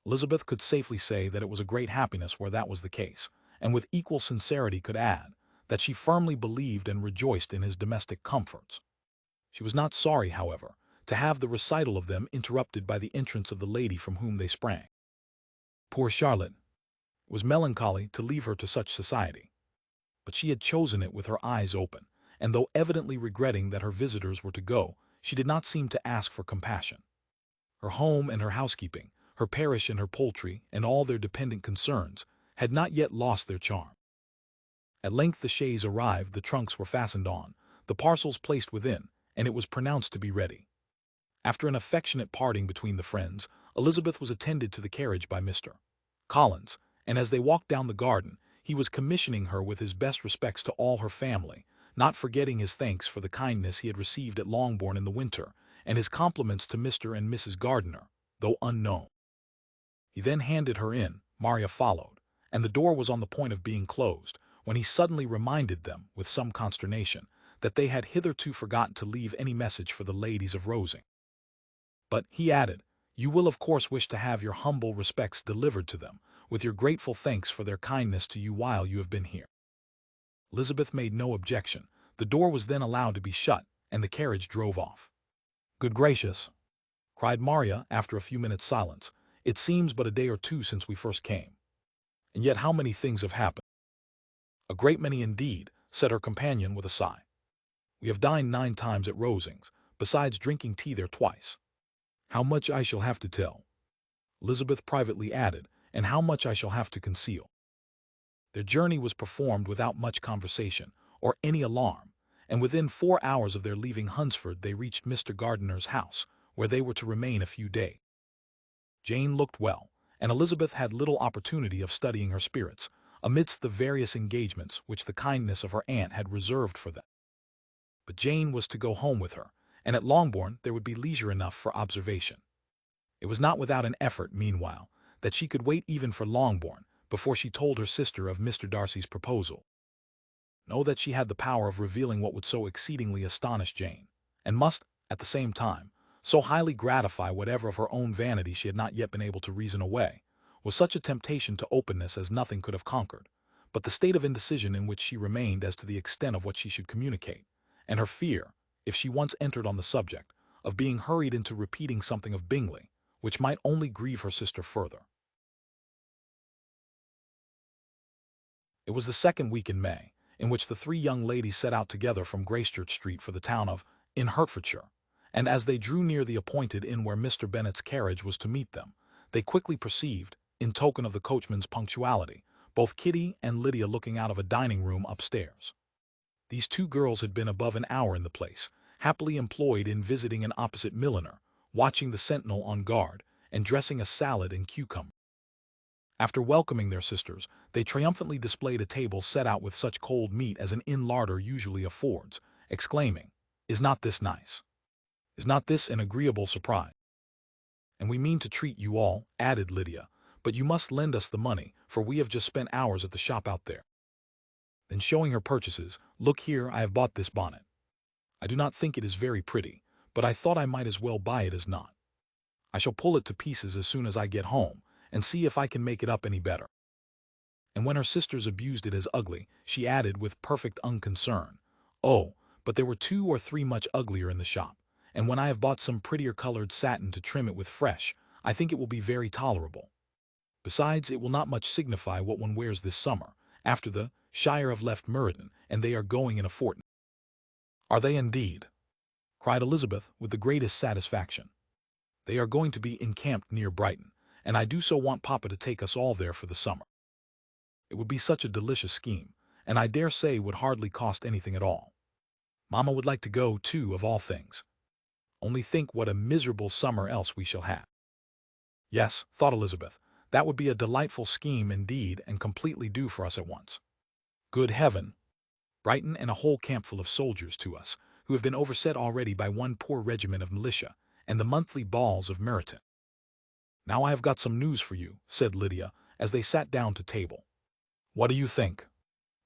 A: Elizabeth could safely say that it was a great happiness where that was the case, and with equal sincerity could add that she firmly believed and rejoiced in his domestic comforts. She was not sorry, however, to have the recital of them interrupted by the entrance of the lady from whom they sprang. Poor Charlotte! It was melancholy to leave her to such society. But she had chosen it with her eyes open, and though evidently regretting that her visitors were to go, she did not seem to ask for compassion. Her home and her housekeeping, her parish and her poultry, and all their dependent concerns, had not yet lost their charm. At length the chaise arrived, the trunks were fastened on, the parcels placed within, and it was pronounced to be ready. After an affectionate parting between the friends, Elizabeth was attended to the carriage by Mr. Collins, and as they walked down the garden, he was commissioning her with his best respects to all her family, not forgetting his thanks for the kindness he had received at Longbourn in the winter, and his compliments to Mr. and Mrs. Gardiner, though unknown. He then handed her in, Maria followed, and the door was on the point of being closed, when he suddenly reminded them, with some consternation, that they had hitherto forgotten to leave any message for the ladies of Rosing. But, he added, you will of course wish to have your humble respects delivered to them, with your grateful thanks for their kindness to you while you have been here. Elizabeth made no objection. The door was then allowed to be shut, and the carriage drove off. Good gracious! Cried Maria, after a few minutes' silence. It seems but a day or two since we first came. And yet how many things have happened! A great many indeed, said her companion with a sigh. We have dined 9 times at Rosings, besides drinking tea there twice. How much I shall have to tell, Elizabeth privately added, and how much I shall have to conceal. Their journey was performed without much conversation, or any alarm, and within 4 hours of their leaving Hunsford they reached Mr. Gardiner's house, where they were to remain a few days. Jane looked well, and Elizabeth had little opportunity of studying her spirits, amidst the various engagements which the kindness of her aunt had reserved for them. But Jane was to go home with her, and at Longbourn there would be leisure enough for observation. It was not without an effort, meanwhile, that she could wait even for Longbourn before she told her sister of Mr. Darcy's proposal. Know that she had the power of revealing what would so exceedingly astonish Jane, and must, at the same time, so highly gratify whatever of her own vanity she had not yet been able to reason away, was such a temptation to openness as nothing could have conquered, but the state of indecision in which she remained as to the extent of what she should communicate, and her fear, if she once entered on the subject, of being hurried into repeating something of Bingley, which might only grieve her sister further. It was the 2nd week in May, in which the 3 young ladies set out together from Gracechurch Street for the town of in Hertfordshire, and as they drew near the appointed inn where Mr. Bennet's carriage was to meet them, they quickly perceived, in token of the coachman's punctuality, both Kitty and Lydia looking out of a dining-room upstairs. These 2 girls had been above an hour in the place, happily employed in visiting an opposite milliner, watching the sentinel on guard, and dressing a salad and cucumber. After welcoming their sisters, they triumphantly displayed a table set out with such cold meat as an inn larder usually affords, exclaiming, "Is not this nice? Is not this an agreeable surprise? And we mean to treat you all," added Lydia, but you must lend us the money, for we have just spent hours at the shop out there." Then showing her purchases, "Look here, I have bought this bonnet. I do not think it is very pretty, but I thought I might as well buy it as not. I shall pull it to pieces as soon as I get home, and see if I can make it up any better." And when her sisters abused it as ugly, she added with perfect unconcern, "Oh, but there were 2 or 3 much uglier in the shop, and when I have bought some prettier colored satin to trim it with fresh, I think it will be very tolerable. Besides, it will not much signify what one wears this summer, after the Shire have left Meriden, and they are going in a fortnight." "Are they indeed?" cried Elizabeth with the greatest satisfaction. "They are going to be encamped near Brighton, and I do so want Papa to take us all there for the summer. It would be such a delicious scheme, and I dare say would hardly cost anything at all. Mamma would like to go, too, of all things. Only think what a miserable summer else we shall have." "Yes," thought Elizabeth, "that would be a delightful scheme indeed, and completely do for us at once. Good heaven! Brighton and a whole campful of soldiers to us, who have been overset already by one poor regiment of militia, and the monthly balls of Meryton." "Now I have got some news for you," said Lydia, as they sat down to table. "What do you think?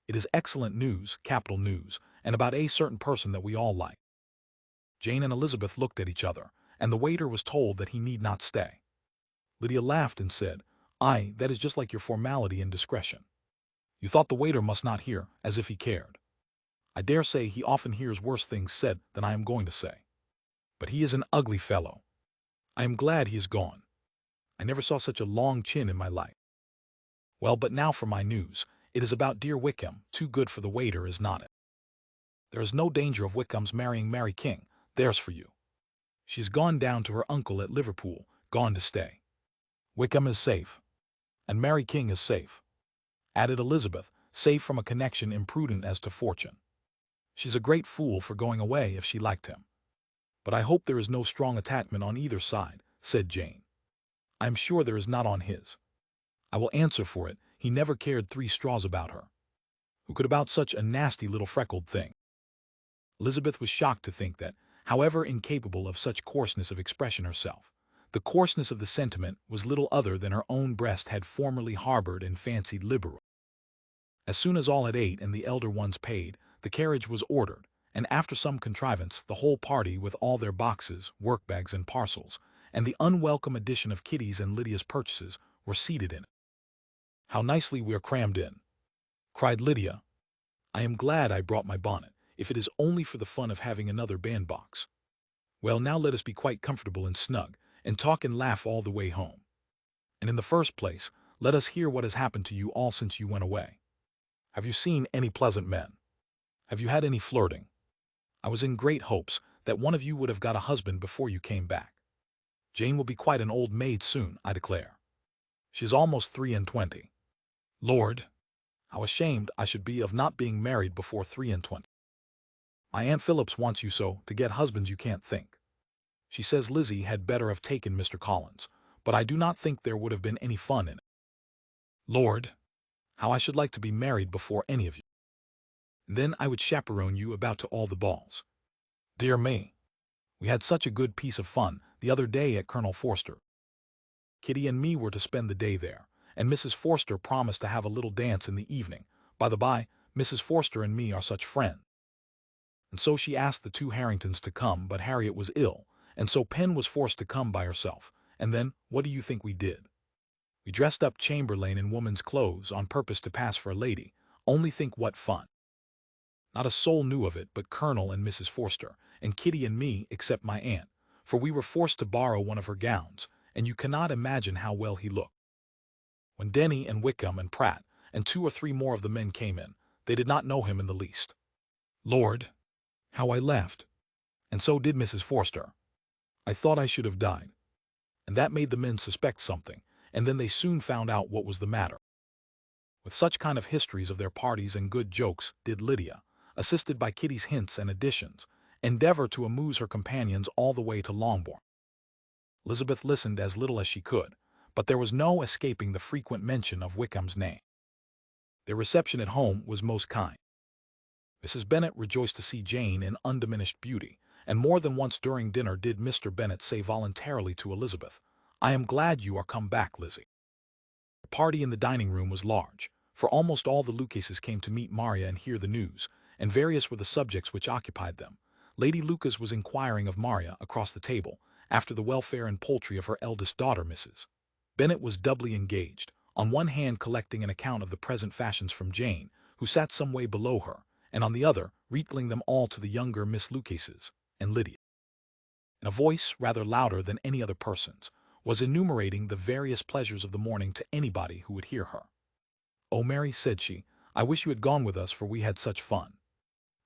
A: It is excellent news, capital news, and about a certain person that we all like." Jane and Elizabeth looked at each other, and the waiter was told that he need not stay. Lydia laughed and said, "Aye, that is just like your formality and discretion. You thought the waiter must not hear, as if he cared. I dare say he often hears worse things said than I am going to say. But he is an ugly fellow. I am glad he is gone. I never saw such a long chin in my life. Well, but now for my news. It is about dear Wickham, too good for the waiter, is not it? There is no danger of Wickham's marrying Mary King, there's for you. She has gone down to her uncle at Liverpool, gone to stay. Wickham is safe. And Mary King is safe," added Elizabeth, "safe from a connection imprudent as to fortune. She's a great fool for going away if she liked him. But I hope there is no strong attachment on either side," said Jane. "I am sure there is not on his. I will answer for it, he never cared 3 straws about her. Who could about such a nasty little freckled thing?" Elizabeth was shocked to think that, however incapable of such coarseness of expression herself, the coarseness of the sentiment was little other than her own breast had formerly harbored and fancied liberal. As soon as all had ate and the elder ones paid, the carriage was ordered, and after some contrivance the whole party, with all their boxes, workbags, and parcels, and the unwelcome addition of Kitty's and Lydia's purchases, were seated in it. "How nicely we are crammed in!" cried Lydia. "I am glad I brought my bonnet, if it is only for the fun of having another bandbox. Well, now let us be quite comfortable and snug, and talk and laugh all the way home. And in the first place, let us hear what has happened to you all since you went away. Have you seen any pleasant men? Have you had any flirting? I was in great hopes that one of you would have got a husband before you came back. Jane will be quite an old maid soon, I declare. She is almost 23. Lord, how ashamed I should be of not being married before 23. My Aunt Phillips wants you so to get husbands you can't think. She says Lizzie had better have taken Mr. Collins, but I do not think there would have been any fun in it. Lord, how I should like to be married before any of you. And then I would chaperone you about to all the balls. Dear me, we had such a good piece of fun the other day at Colonel Forster. Kitty and me were to spend the day there, and Mrs. Forster promised to have a little dance in the evening. By the by, Mrs. Forster and me are such friends. And so she asked the 2 Harringtons to come, but Harriet was ill, and so Pen was forced to come by herself. And then, what do you think we did? We dressed up Chamberlain in woman's clothes on purpose to pass for a lady. Only think what fun. Not a soul knew of it but Colonel and Mrs. Forster, and Kitty and me, except my aunt, for we were forced to borrow one of her gowns, and you cannot imagine how well he looked. When Denny and Wickham and Pratt and 2 or 3 more of the men came in, they did not know him in the least. Lord, how I laughed! And so did Mrs. Forster. I thought I should have died. And that made the men suspect something, and then they soon found out what was the matter. With such kind of histories of their parties and good jokes did Lydia, assisted by Kitty's hints and additions, endeavor to amuse her companions all the way to Longbourn. Elizabeth listened as little as she could, but there was no escaping the frequent mention of Wickham's name. Their reception at home was most kind. Mrs. Bennet rejoiced to see Jane in undiminished beauty, and more than once during dinner did Mr. Bennet say voluntarily to Elizabeth, "I am glad you are come back, Lizzie." party in the dining room was large, for almost all the Lucases came to meet Maria and hear the news, and various were the subjects which occupied them. Lady Lucas was inquiring of Maria, across the table, after the welfare and poultry of her eldest daughter, Mrs. Bennet was doubly engaged, on one hand collecting an account of the present fashions from Jane, who sat some way below her, and on the other, retailing them all to the younger Miss Lucases, and Lydia, in a voice rather louder than any other person's, was enumerating the various pleasures of the morning to anybody who would hear her. "Oh, Mary," said she, "I wish you had gone with us, for we had such fun.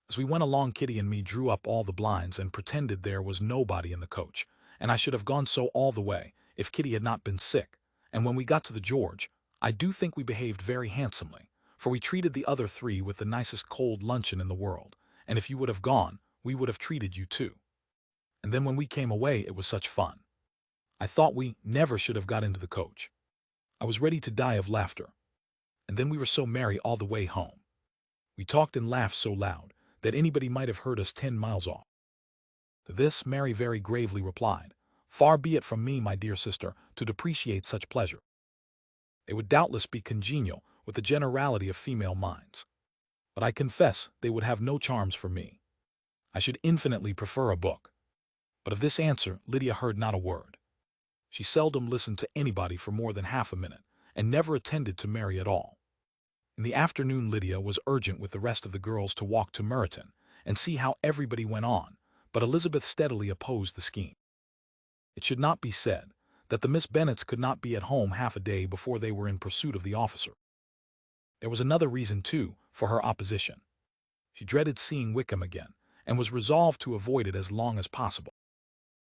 A: As we went along, Kitty and me drew up all the blinds and pretended there was nobody in the coach, and I should have gone so all the way, if Kitty had not been sick, and when we got to the George, I do think we behaved very handsomely, for we treated the other three with the nicest cold luncheon in the world, and if you would have gone, we would have treated you too. And then when we came away, it was such fun. I thought we never should have got into the coach. I was ready to die of laughter. And then we were so merry all the way home. We talked and laughed so loud that anybody might have heard us 10 miles off." To this Mary very gravely replied, "Far be it from me, my dear sister, to depreciate such pleasure. They would doubtless be congenial with the generality of female minds. But I confess they would have no charms for me. I should infinitely prefer a book." But of this answer Lydia heard not a word. She seldom listened to anybody for more than half a minute, and never attended to Mary at all. In the afternoon Lydia was urgent with the rest of the girls to walk to Meryton, and see how everybody went on, but Elizabeth steadily opposed the scheme. It should not be said that the Miss Bennets could not be at home half a day before they were in pursuit of the officer. There was another reason, too, for her opposition. She dreaded seeing Wickham again, and was resolved to avoid it as long as possible.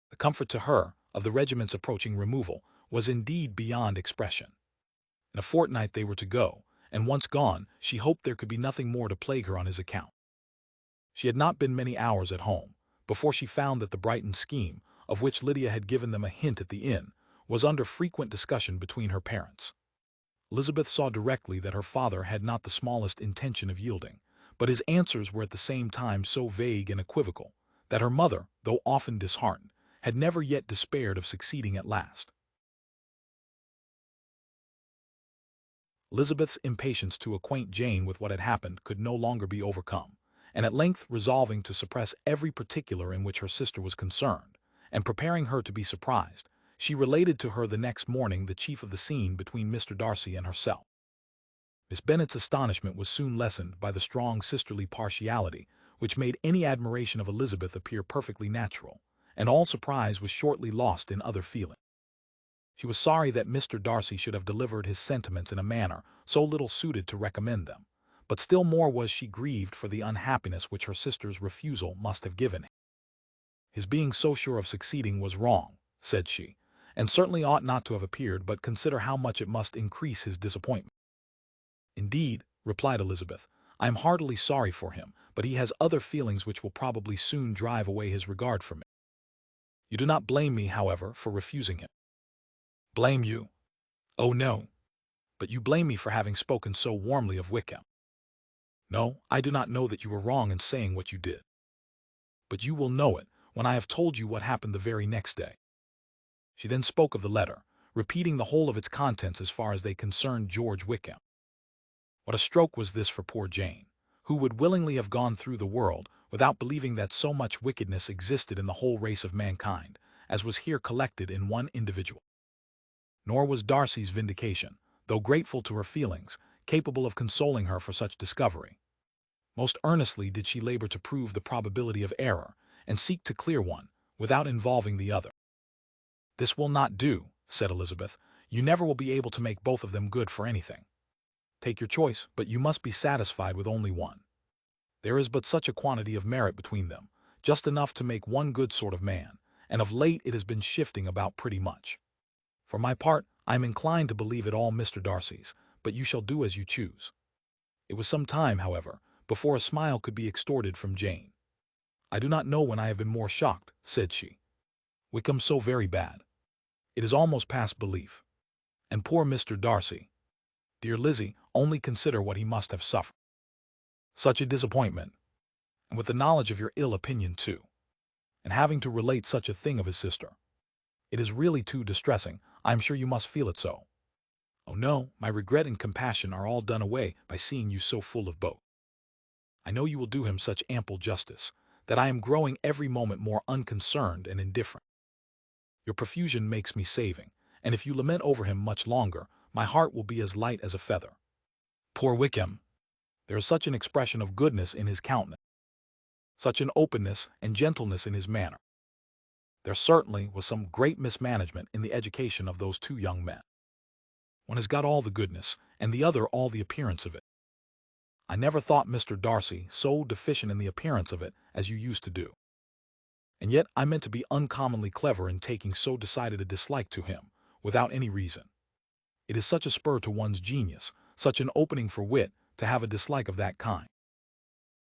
A: The comfort to her of the regiment's approaching removal was indeed beyond expression. In a fortnight they were to go, and once gone, she hoped there could be nothing more to plague her on his account. She had not been many hours at home before she found that the Brighton scheme, of which Lydia had given them a hint at the inn, was under frequent discussion between her parents. Elizabeth saw directly that her father had not the smallest intention of yielding, but his answers were at the same time so vague and equivocal that her mother, though often disheartened, had never yet despaired of succeeding at last. Elizabeth's impatience to acquaint Jane with what had happened could no longer be overcome, and at length resolving to suppress every particular in which her sister was concerned, and preparing her to be surprised, she related to her the next morning the chief of the scene between Mr. Darcy and herself. Miss Bennet's astonishment was soon lessened by the strong sisterly partiality which made any admiration of Elizabeth appear perfectly natural, and all surprise was shortly lost in other feeling. She was sorry that Mr. Darcy should have delivered his sentiments in a manner so little suited to recommend them, but still more was she grieved for the unhappiness which her sister's refusal must have given him. "His being so sure of succeeding was wrong," said she, "and certainly ought not to have appeared, but consider how much it must increase his disappointment." "Indeed," replied Elizabeth, "I am heartily sorry for him, but he has other feelings which will probably soon drive away his regard for me. You do not blame me, however, for refusing him." "Blame you? Oh, no. But you blame me for having spoken so warmly of Wickham." "No, I do not know that you were wrong in saying what you did. But you will know it when I have told you what happened the very next day." She then spoke of the letter, repeating the whole of its contents as far as they concerned George Wickham. What a stroke was this for poor Jane, who would willingly have gone through the world without believing that so much wickedness existed in the whole race of mankind as was here collected in one individual. Nor was Darcy's vindication, though grateful to her feelings, capable of consoling her for such discovery. Most earnestly did she labor to prove the probability of error, and seek to clear one, without involving the other. "This will not do," said Elizabeth. "You never will be able to make both of them good for anything. Take your choice, but you must be satisfied with only one. There is but such a quantity of merit between them, just enough to make one good sort of man, and of late it has been shifting about pretty much. For my part, I am inclined to believe it all Mr. Darcy's, but you shall do as you choose." It was some time, however, before a smile could be extorted from Jane. "I do not know when I have been more shocked," said she. "Wickham so very bad. It is almost past belief. And poor Mr. Darcy. Dear Lizzie, only consider what he must have suffered. Such a disappointment, and with the knowledge of your ill opinion too, and having to relate such a thing of his sister. It is really too distressing. I am sure you must feel it so." Oh no, my regret and compassion are all done away by seeing you so full of both. I know you will do him such ample justice, that I am growing every moment more unconcerned and indifferent. Your profusion makes me saving, and if you lament over him much longer, my heart will be as light as a feather. Poor Wickham! There is such an expression of goodness in his countenance, such an openness and gentleness in his manner. There certainly was some great mismanagement in the education of those two young men. One has got all the goodness, and the other all the appearance of it. I never thought Mr. Darcy so deficient in the appearance of it as you used to do. And yet I meant to be uncommonly clever in taking so decided a dislike to him, without any reason. It is such a spur to one's genius, such an opening for wit, to have a dislike of that kind.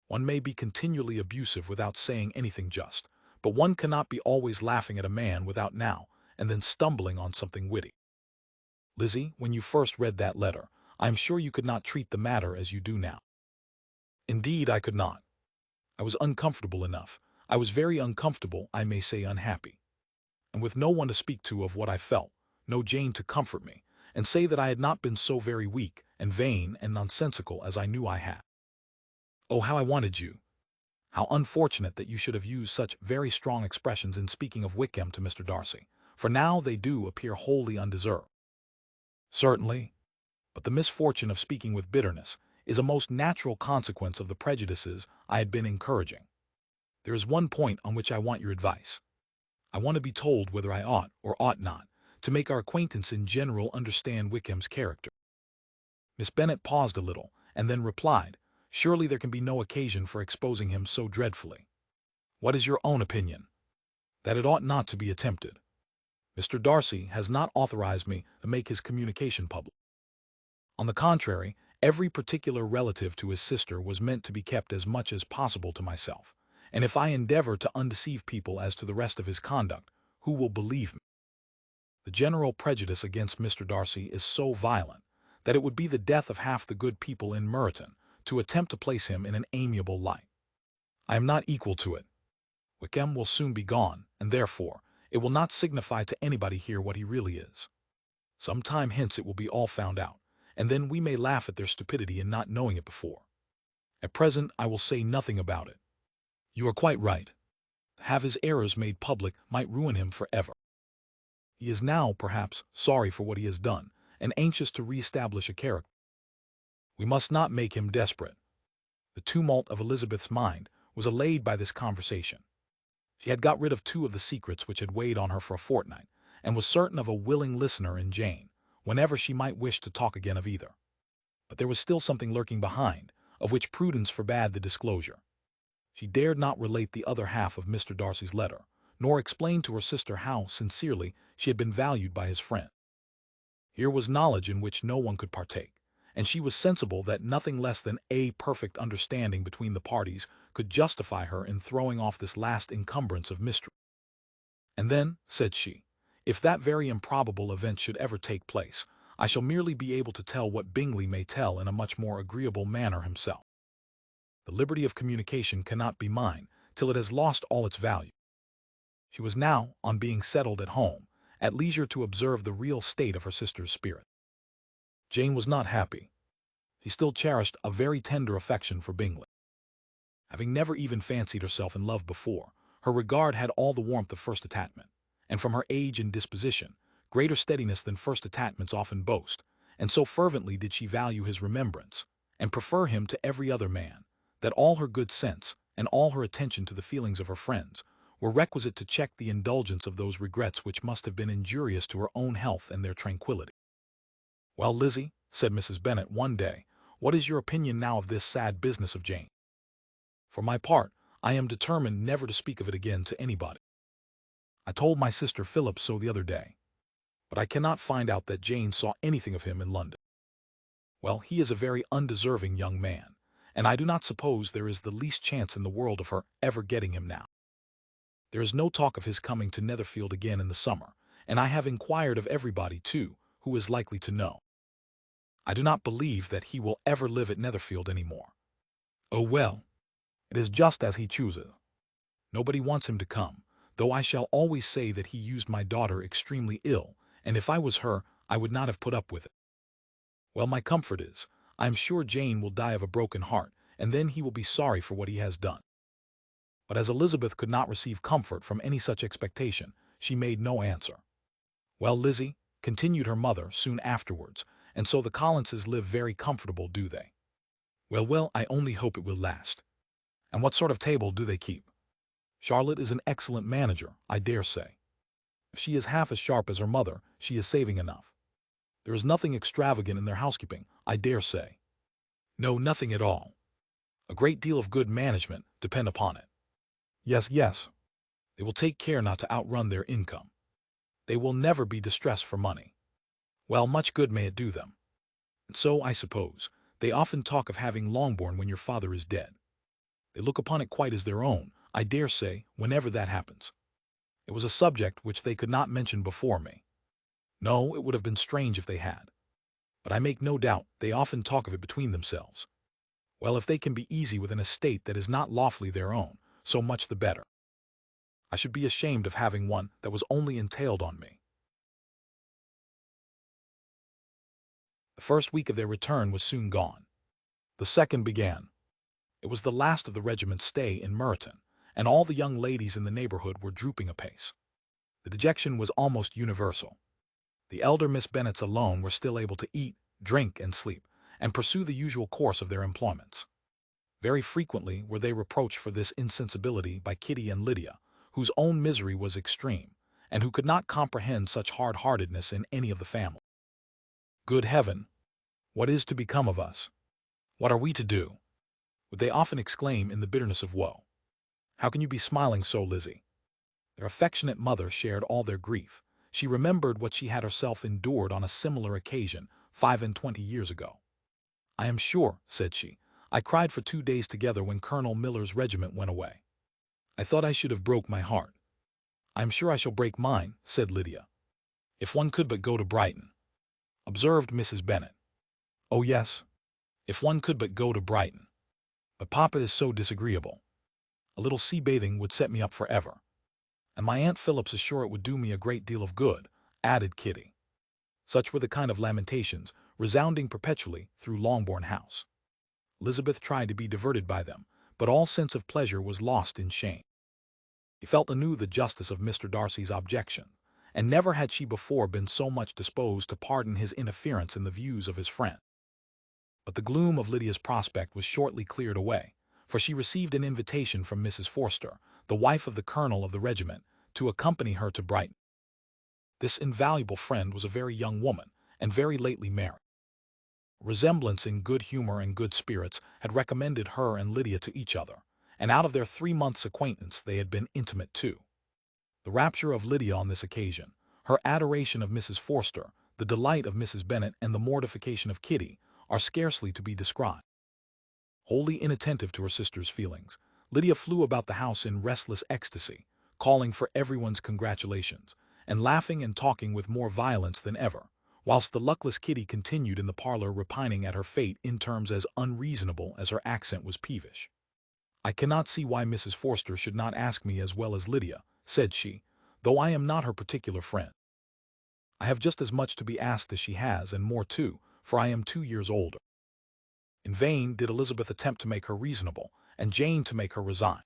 A: One may be continually abusive without saying anything just, but one cannot be always laughing at a man without now and then stumbling on something witty. Lizzie, when you first read that letter, I am sure you could not treat the matter as you do now. Indeed, I could not. I was uncomfortable enough. I was very uncomfortable, I may say unhappy. And with no one to speak to of what I felt, no Jane to comfort me, and say that I had not been so very weak and vain and nonsensical as I knew I had. Oh, how I wanted you! How unfortunate that you should have used such very strong expressions in speaking of Wickham to Mr. Darcy, for now they do appear wholly undeserved. Certainly, but the misfortune of speaking with bitterness is a most natural consequence of the prejudices I had been encouraging. There is one point on which I want your advice. I want to be told whether I ought or ought not to make our acquaintance in general understand Wickham's character. Miss Bennet paused a little, and then replied, "Surely there can be no occasion for exposing him so dreadfully. What is your own opinion?" "That it ought not to be attempted. Mr. Darcy has not authorized me to make his communication public. On the contrary, every particular relative to his sister was meant to be kept as much as possible to myself, and if I endeavor to undeceive people as to the rest of his conduct, who will believe me? The general prejudice against Mr. Darcy is so violent that it would be the death of half the good people in Meryton to attempt to place him in an amiable light. I am not equal to it. Wickham will soon be gone, and therefore it will not signify to anybody here what he really is. Some time hence it will be all found out, and then we may laugh at their stupidity in not knowing it before. At present I will say nothing about it. You are quite right. To have his errors made public might ruin him forever. He is now, perhaps, sorry for what he has done, and anxious to re-establish a character. We must not make him desperate." The tumult of Elizabeth's mind was allayed by this conversation. She had got rid of two of the secrets which had weighed on her for a fortnight, and was certain of a willing listener in Jane, whenever she might wish to talk again of either. But there was still something lurking behind, of which prudence forbade the disclosure. She dared not relate the other half of Mr. Darcy's letter, nor explain to her sister how sincerely she had been valued by his friend. Here was knowledge in which no one could partake, and she was sensible that nothing less than a perfect understanding between the parties could justify her in throwing off this last encumbrance of mystery. "And then," said she, "if that very improbable event should ever take place, I shall merely be able to tell what Bingley may tell in a much more agreeable manner himself. The liberty of communication cannot be mine till it has lost all its value." She was now, on being settled at home, at leisure to observe the real state of her sister's spirit. Jane was not happy. She still cherished a very tender affection for Bingley. Having never even fancied herself in love before, her regard had all the warmth of first attachment, and from her age and disposition, greater steadiness than first attachments often boast, and so fervently did she value his remembrance, and prefer him to every other man, that all her good sense, and all her attention to the feelings of her friends, were requisite to check the indulgence of those regrets which must have been injurious to her own health and their tranquillity. "Well, Lizzie," said Mrs. Bennet one day, "what is your opinion now of this sad business of Jane? For my part, I am determined never to speak of it again to anybody. I told my sister Philip so the other day, but I cannot find out that Jane saw anything of him in London. Well, he is a very undeserving young man, and I do not suppose there is the least chance in the world of her ever getting him now. There is no talk of his coming to Netherfield again in the summer, and I have inquired of everybody, too, who is likely to know. I do not believe that he will ever live at Netherfield any more. Oh well, it is just as he chooses. Nobody wants him to come, though I shall always say that he used my daughter extremely ill, and if I was her, I would not have put up with it. Well, my comfort is, I am sure Jane will die of a broken heart, and then he will be sorry for what he has done. But as Elizabeth could not receive comfort from any such expectation, she made no answer. Well, Lizzie, continued her mother soon afterwards, and so the Collinses live very comfortable, do they? Well, well, I only hope it will last. And what sort of table do they keep? Charlotte is an excellent manager, I dare say. If she is half as sharp as her mother, she is saving enough. There is nothing extravagant in their housekeeping, I dare say. No, nothing at all. A great deal of good management, depend upon it. Yes, yes. They will take care not to outrun their income. They will never be distressed for money. Well, much good may it do them. And so, I suppose, they often talk of having Longbourn when your father is dead. They look upon it quite as their own, I dare say, whenever that happens. It was a subject which they could not mention before me. No, it would have been strange if they had. But I make no doubt they often talk of it between themselves. Well, if they can be easy with an estate that is not lawfully their own, so much the better. I should be ashamed of having one that was only entailed on me. The first week of their return was soon gone. The second began. It was the last of the regiment's stay in Meryton, and all the young ladies in the neighborhood were drooping apace. The dejection was almost universal. The elder Miss Bennets alone were still able to eat, drink, and sleep, and pursue the usual course of their employments. Very frequently were they reproached for this insensibility by Kitty and Lydia, whose own misery was extreme, and who could not comprehend such hard-heartedness in any of the family. Good heaven! What is to become of us? What are we to do? Would they often exclaim in the bitterness of woe. How can you be smiling so, Lizzie? Their affectionate mother shared all their grief. She remembered what she had herself endured on a similar occasion 25 years ago. I am sure, said she, I cried for 2 days together when Colonel Miller's regiment went away. I thought I should have broke my heart. I am sure I shall break mine, said Lydia. If one could but go to Brighton, observed Mrs. Bennet. Oh yes, if one could but go to Brighton. But Papa is so disagreeable. A little sea bathing would set me up forever. And my Aunt Phillips is sure it would do me a great deal of good, added Kitty. Such were the kind of lamentations resounding perpetually through Longbourn House. Elizabeth tried to be diverted by them, but all sense of pleasure was lost in shame. He felt anew the justice of Mr. Darcy's objection, and never had she before been so much disposed to pardon his interference in the views of his friend. But the gloom of Lydia's prospect was shortly cleared away, for she received an invitation from Mrs. Forster, the wife of the colonel of the regiment, to accompany her to Brighton. This invaluable friend was a very young woman, and very lately married. Resemblance in good humor and good spirits had recommended her and Lydia to each other, and out of their 3 months' acquaintance they had been intimate too. The rapture of Lydia on this occasion, her adoration of Mrs. Forster, the delight of Mrs. Bennet, and the mortification of Kitty, are scarcely to be described. Wholly inattentive to her sister's feelings, Lydia flew about the house in restless ecstasy, calling for everyone's congratulations, and laughing and talking with more violence than ever, whilst the luckless Kitty continued in the parlor repining at her fate in terms as unreasonable as her accent was peevish. I cannot see why Mrs. Forster should not ask me as well as Lydia, said she, though I am not her particular friend. I have just as much to be asked as she has, and more too, for I am 2 years older. In vain did Elizabeth attempt to make her reasonable, and Jane to make her resign.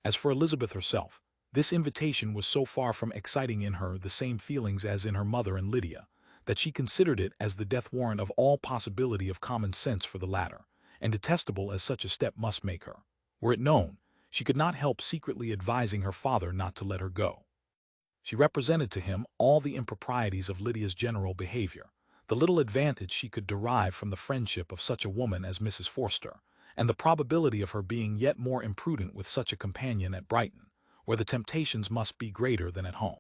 A: As for Elizabeth herself, this invitation was so far from exciting in her the same feelings as in her mother and Lydia, that she considered it as the death warrant of all possibility of common sense for the latter, and detestable as such a step must make her. Were it known, she could not help secretly advising her father not to let her go. She represented to him all the improprieties of Lydia's general behavior, the little advantage she could derive from the friendship of such a woman as Mrs. Forster, and the probability of her being yet more imprudent with such a companion at Brighton, where the temptations must be greater than at home.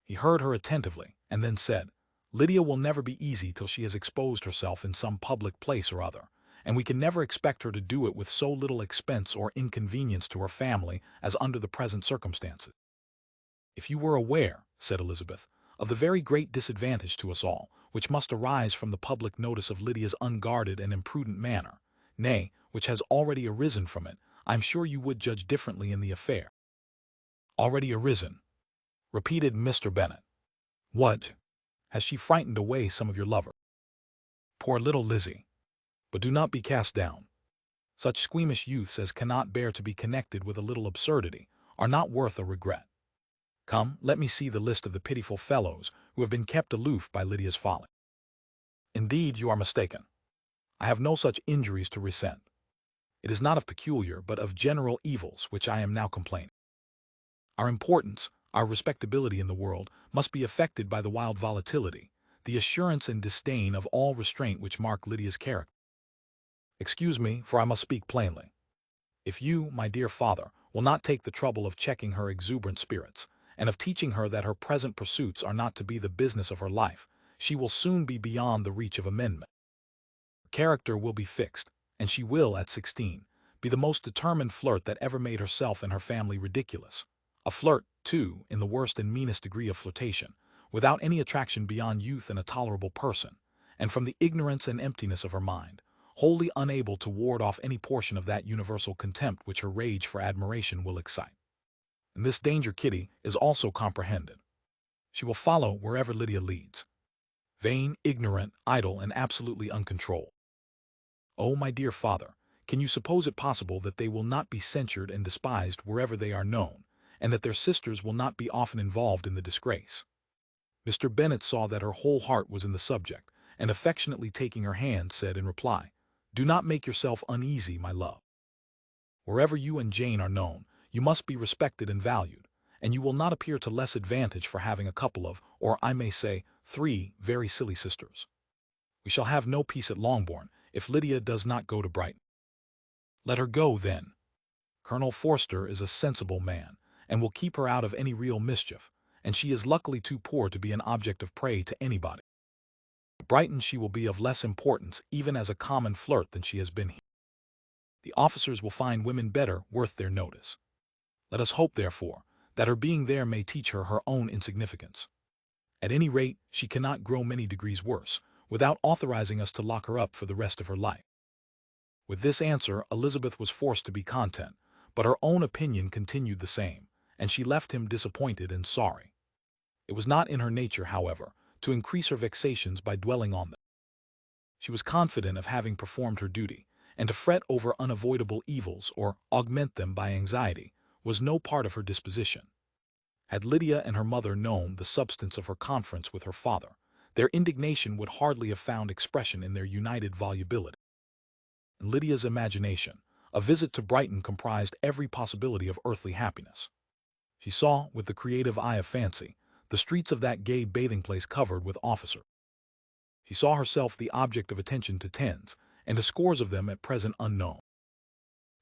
A: He heard her attentively, and then said, Lydia will never be easy till she has exposed herself in some public place or other, and we can never expect her to do it with so little expense or inconvenience to her family as under the present circumstances. If you were aware, said Elizabeth, of the very great disadvantage to us all, which must arise from the public notice of Lydia's unguarded and imprudent manner, nay, which has already arisen from it, I am sure you would judge differently in the affair. Already arisen, repeated Mr. Bennet. What? Has she frightened away some of your lovers? Poor little Lizzie. But do not be cast down. Such squeamish youths as cannot bear to be connected with a little absurdity are not worth a regret. Come, let me see the list of the pitiful fellows who have been kept aloof by Lydia's folly. Indeed, you are mistaken. I have no such injuries to resent. It is not of peculiar, but of general evils which I am now complaining. Our importance, our respectability in the world, must be affected by the wild volatility, the assurance and disdain of all restraint which mark Lydia's character. Excuse me, for I must speak plainly. If you, my dear father, will not take the trouble of checking her exuberant spirits, and of teaching her that her present pursuits are not to be the business of her life, she will soon be beyond the reach of amendment. Her character will be fixed, and she will, at 16, be the most determined flirt that ever made herself and her family ridiculous. A flirt, too, in the worst and meanest degree of flirtation, without any attraction beyond youth and a tolerable person, and from the ignorance and emptiness of her mind, wholly unable to ward off any portion of that universal contempt which her rage for admiration will excite. And this danger, Kitty, is also comprehended. She will follow wherever Lydia leads. Vain, ignorant, idle, and absolutely uncontrolled. Oh, my dear father, can you suppose it possible that they will not be censured and despised wherever they are known, and that their sisters will not be often involved in the disgrace? Mr. Bennet saw that her whole heart was in the subject, and affectionately taking her hand, said in reply, "Do not make yourself uneasy, my love. Wherever you and Jane are known, you must be respected and valued, and you will not appear to less advantage for having a couple of, or I may say, 3 very silly sisters. We shall have no peace at Longbourn if Lydia does not go to Brighton. Let her go, then. Colonel Forster is a sensible man, and will keep her out of any real mischief, and she is luckily too poor to be an object of prey to anybody. At Brighton she will be of less importance even as a common flirt than she has been here. The officers will find women better worth their notice. Let us hope, therefore, that her being there may teach her her own insignificance. At any rate, she cannot grow many degrees worse, without authorizing us to lock her up for the rest of her life." With this answer, Elizabeth was forced to be content, but her own opinion continued the same, and she left him disappointed and sorry. It was not in her nature, however, to increase her vexations by dwelling on them. She was confident of having performed her duty, and to fret over unavoidable evils or augment them by anxiety was no part of her disposition. Had Lydia and her mother known the substance of her conference with her father, their indignation would hardly have found expression in their united volubility. In Lydia's imagination, a visit to Brighton comprised every possibility of earthly happiness. She saw, with the creative eye of fancy, the streets of that gay bathing-place covered with officers. She saw herself the object of attention to tens, and to scores of them at present unknown.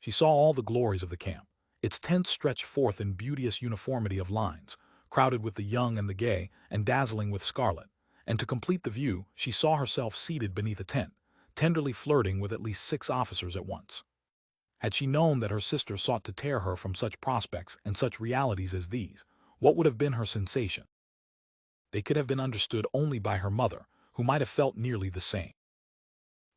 A: She saw all the glories of the camp. Its tents stretched forth in beauteous uniformity of lines, crowded with the young and the gay, and dazzling with scarlet, and to complete the view, she saw herself seated beneath a tent, tenderly flirting with at least 6 officers at once. Had she known that her sister sought to tear her from such prospects and such realities as these, what would have been her sensation? They could have been understood only by her mother, who might have felt nearly the same.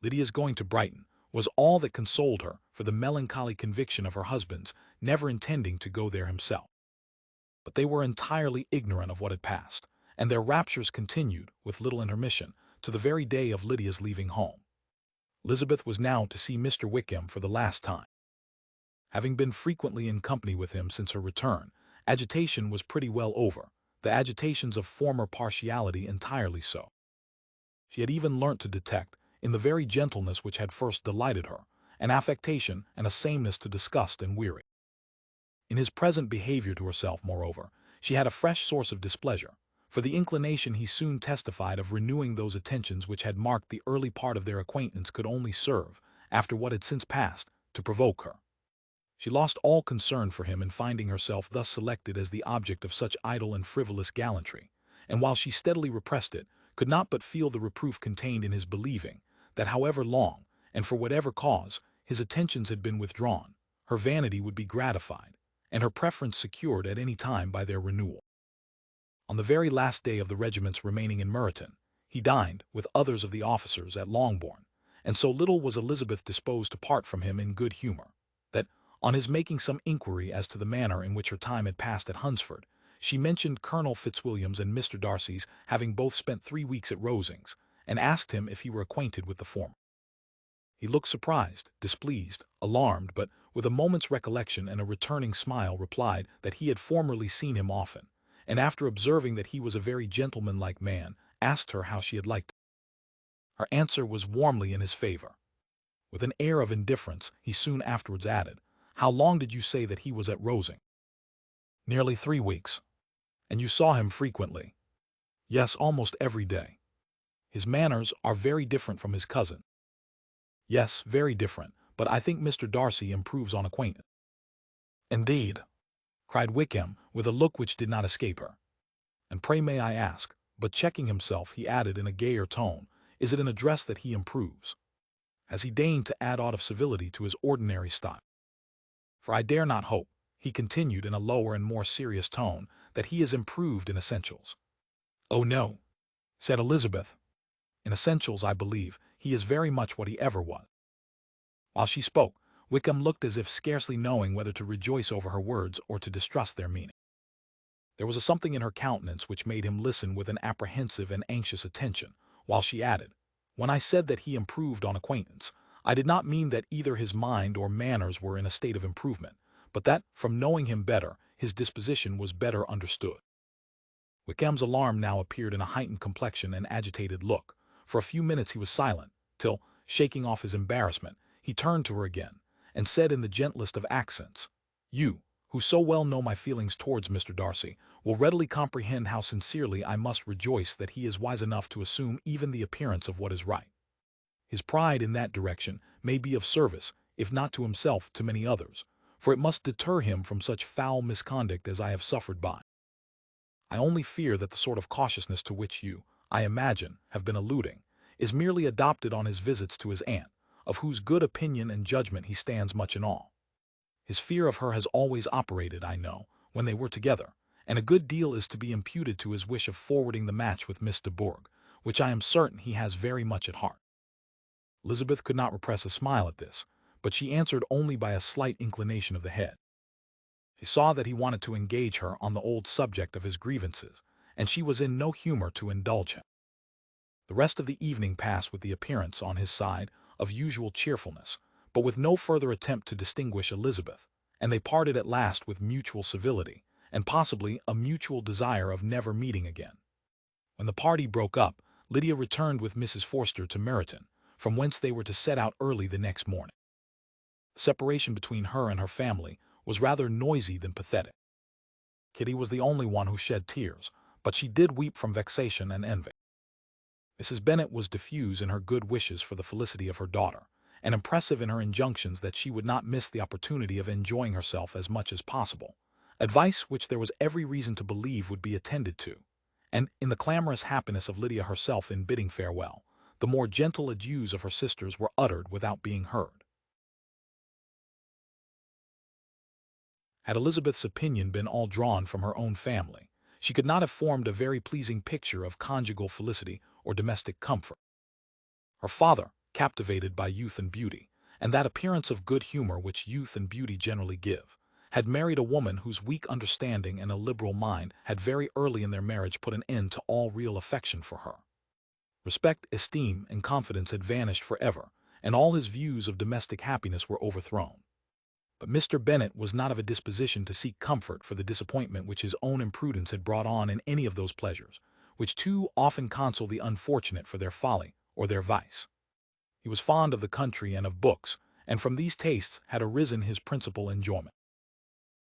A: Lydia's going to Brighton was all that consoled her for the melancholy conviction of her husband's never intending to go there himself. But they were entirely ignorant of what had passed, and their raptures continued, with little intermission, to the very day of Lydia's leaving home. Elizabeth was now to see Mr. Wickham for the last time. Having been frequently in company with him since her return, agitation was pretty well over, the agitations of former partiality entirely so. She had even learnt to detect, in the very gentleness which had first delighted her, an affectation and a sameness to disgust and weary. In his present behavior to herself, moreover, she had a fresh source of displeasure, for the inclination he soon testified of renewing those attentions which had marked the early part of their acquaintance could only serve, after what had since passed, to provoke her. She lost all concern for him in finding herself thus selected as the object of such idle and frivolous gallantry, and while she steadily repressed it, could not but feel the reproof contained in his believing that however long, and for whatever cause, his attentions had been withdrawn, her vanity would be gratified, and her preference secured at any time by their renewal. On the very last day of the regiment's remaining in Meryton, he dined, with others of the officers, at Longbourn, and so little was Elizabeth disposed to part from him in good humour, that, on his making some inquiry as to the manner in which her time had passed at Hunsford, she mentioned Colonel Fitzwilliam's and Mr. Darcy's having both spent 3 weeks at Rosings, and asked him if he were acquainted with the former. He looked surprised, displeased, alarmed, but with a moment's recollection and a returning smile replied that he had formerly seen him often, and after observing that he was a very gentlemanlike man, asked her how she had liked him. Her answer was warmly in his favor. With an air of indifference, he soon afterwards added, "How long did you say that he was at Rosing?" "Nearly 3 weeks." "And you saw him frequently?" "Yes, almost every day." "His manners are very different from his cousin." "Yes, very different, but I think Mr. Darcy improves on acquaintance." "Indeed!" cried Wickham, with a look which did not escape her. "And pray may I ask," but checking himself, he added in a gayer tone, "is it an address that he improves? Has he deigned to add aught of civility to his ordinary style? For I dare not hope," he continued in a lower and more serious tone, "that he is improved in essentials." "Oh no," said Elizabeth. "In essentials, I believe, he is very much what he ever was." While she spoke, Wickham looked as if scarcely knowing whether to rejoice over her words or to distrust their meaning. There was a something in her countenance which made him listen with an apprehensive and anxious attention, while she added, "When I said that he improved on acquaintance, I did not mean that either his mind or manners were in a state of improvement, but that, from knowing him better, his disposition was better understood." Wickham's alarm now appeared in a heightened complexion and agitated look. For a few minutes he was silent, till, shaking off his embarrassment, he turned to her again, and said in the gentlest of accents, "You, who so well know my feelings towards Mr. Darcy, will readily comprehend how sincerely I must rejoice that he is wise enough to assume even the appearance of what is right. His pride in that direction may be of service, if not to himself, to many others, for it must deter him from such foul misconduct as I have suffered by. I only fear that the sort of cautiousness to which you, I imagine, have been alluding, is merely adopted on his visits to his aunt, of whose good opinion and judgment he stands much in awe. His fear of her has always operated, I know, when they were together, and a good deal is to be imputed to his wish of forwarding the match with Miss de Bourgh, which I am certain he has very much at heart." Elizabeth could not repress a smile at this, but she answered only by a slight inclination of the head. She saw that he wanted to engage her on the old subject of his grievances, and she was in no humor to indulge him. The rest of the evening passed with the appearance, on his side, of usual cheerfulness, but with no further attempt to distinguish Elizabeth, and they parted at last with mutual civility, and possibly a mutual desire of never meeting again. When the party broke up, Lydia returned with Mrs. Forster to Meryton, from whence they were to set out early the next morning. The separation between her and her family was rather noisy than pathetic. Kitty was the only one who shed tears, but she did weep from vexation and envy. Mrs. Bennet was diffuse in her good wishes for the felicity of her daughter, and impressive in her injunctions that she would not miss the opportunity of enjoying herself as much as possible, advice which there was every reason to believe would be attended to, and in the clamorous happiness of Lydia herself in bidding farewell, the more gentle adieus of her sisters were uttered without being heard. Had Elizabeth's opinion been all drawn from her own family, she could not have formed a very pleasing picture of conjugal felicity or domestic comfort. Her father, captivated by youth and beauty, and that appearance of good humor which youth and beauty generally give, had married a woman whose weak understanding and illiberal mind had very early in their marriage put an end to all real affection for her. Respect, esteem, and confidence had vanished forever, and all his views of domestic happiness were overthrown. But Mr. Bennet was not of a disposition to seek comfort for the disappointment which his own imprudence had brought on in any of those pleasures, which too often console the unfortunate for their folly or their vice. He was fond of the country and of books, and from these tastes had arisen his principal enjoyment.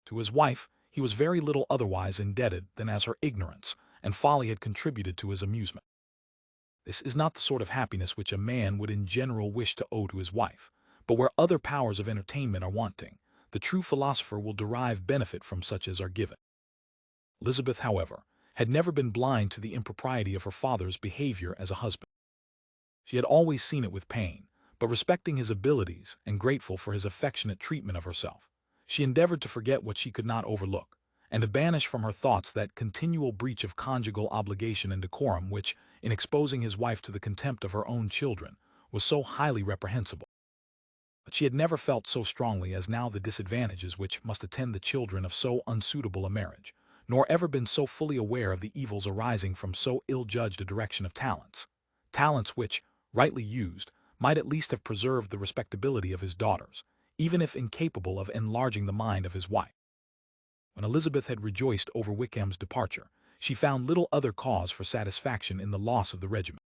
A: To his wife he was very little otherwise indebted than as her ignorance and folly had contributed to his amusement. This is not the sort of happiness which a man would in general wish to owe to his wife, but where other powers of entertainment are wanting, the true philosopher will derive benefit from such as are given. Elizabeth, however, had never been blind to the impropriety of her father's behavior as a husband. She had always seen it with pain, but respecting his abilities and grateful for his affectionate treatment of herself, she endeavored to forget what she could not overlook, and to banish from her thoughts that continual breach of conjugal obligation and decorum which, in exposing his wife to the contempt of her own children, was so highly reprehensible. But she had never felt so strongly as now the disadvantages which must attend the children of so unsuitable a marriage, nor ever been so fully aware of the evils arising from so ill-judged a direction of talents, talents which, rightly used, might at least have preserved the respectability of his daughters, even if incapable of enlarging the mind of his wife. When Elizabeth had rejoiced over Wickham's departure, she found little other cause for satisfaction in the loss of the regiment.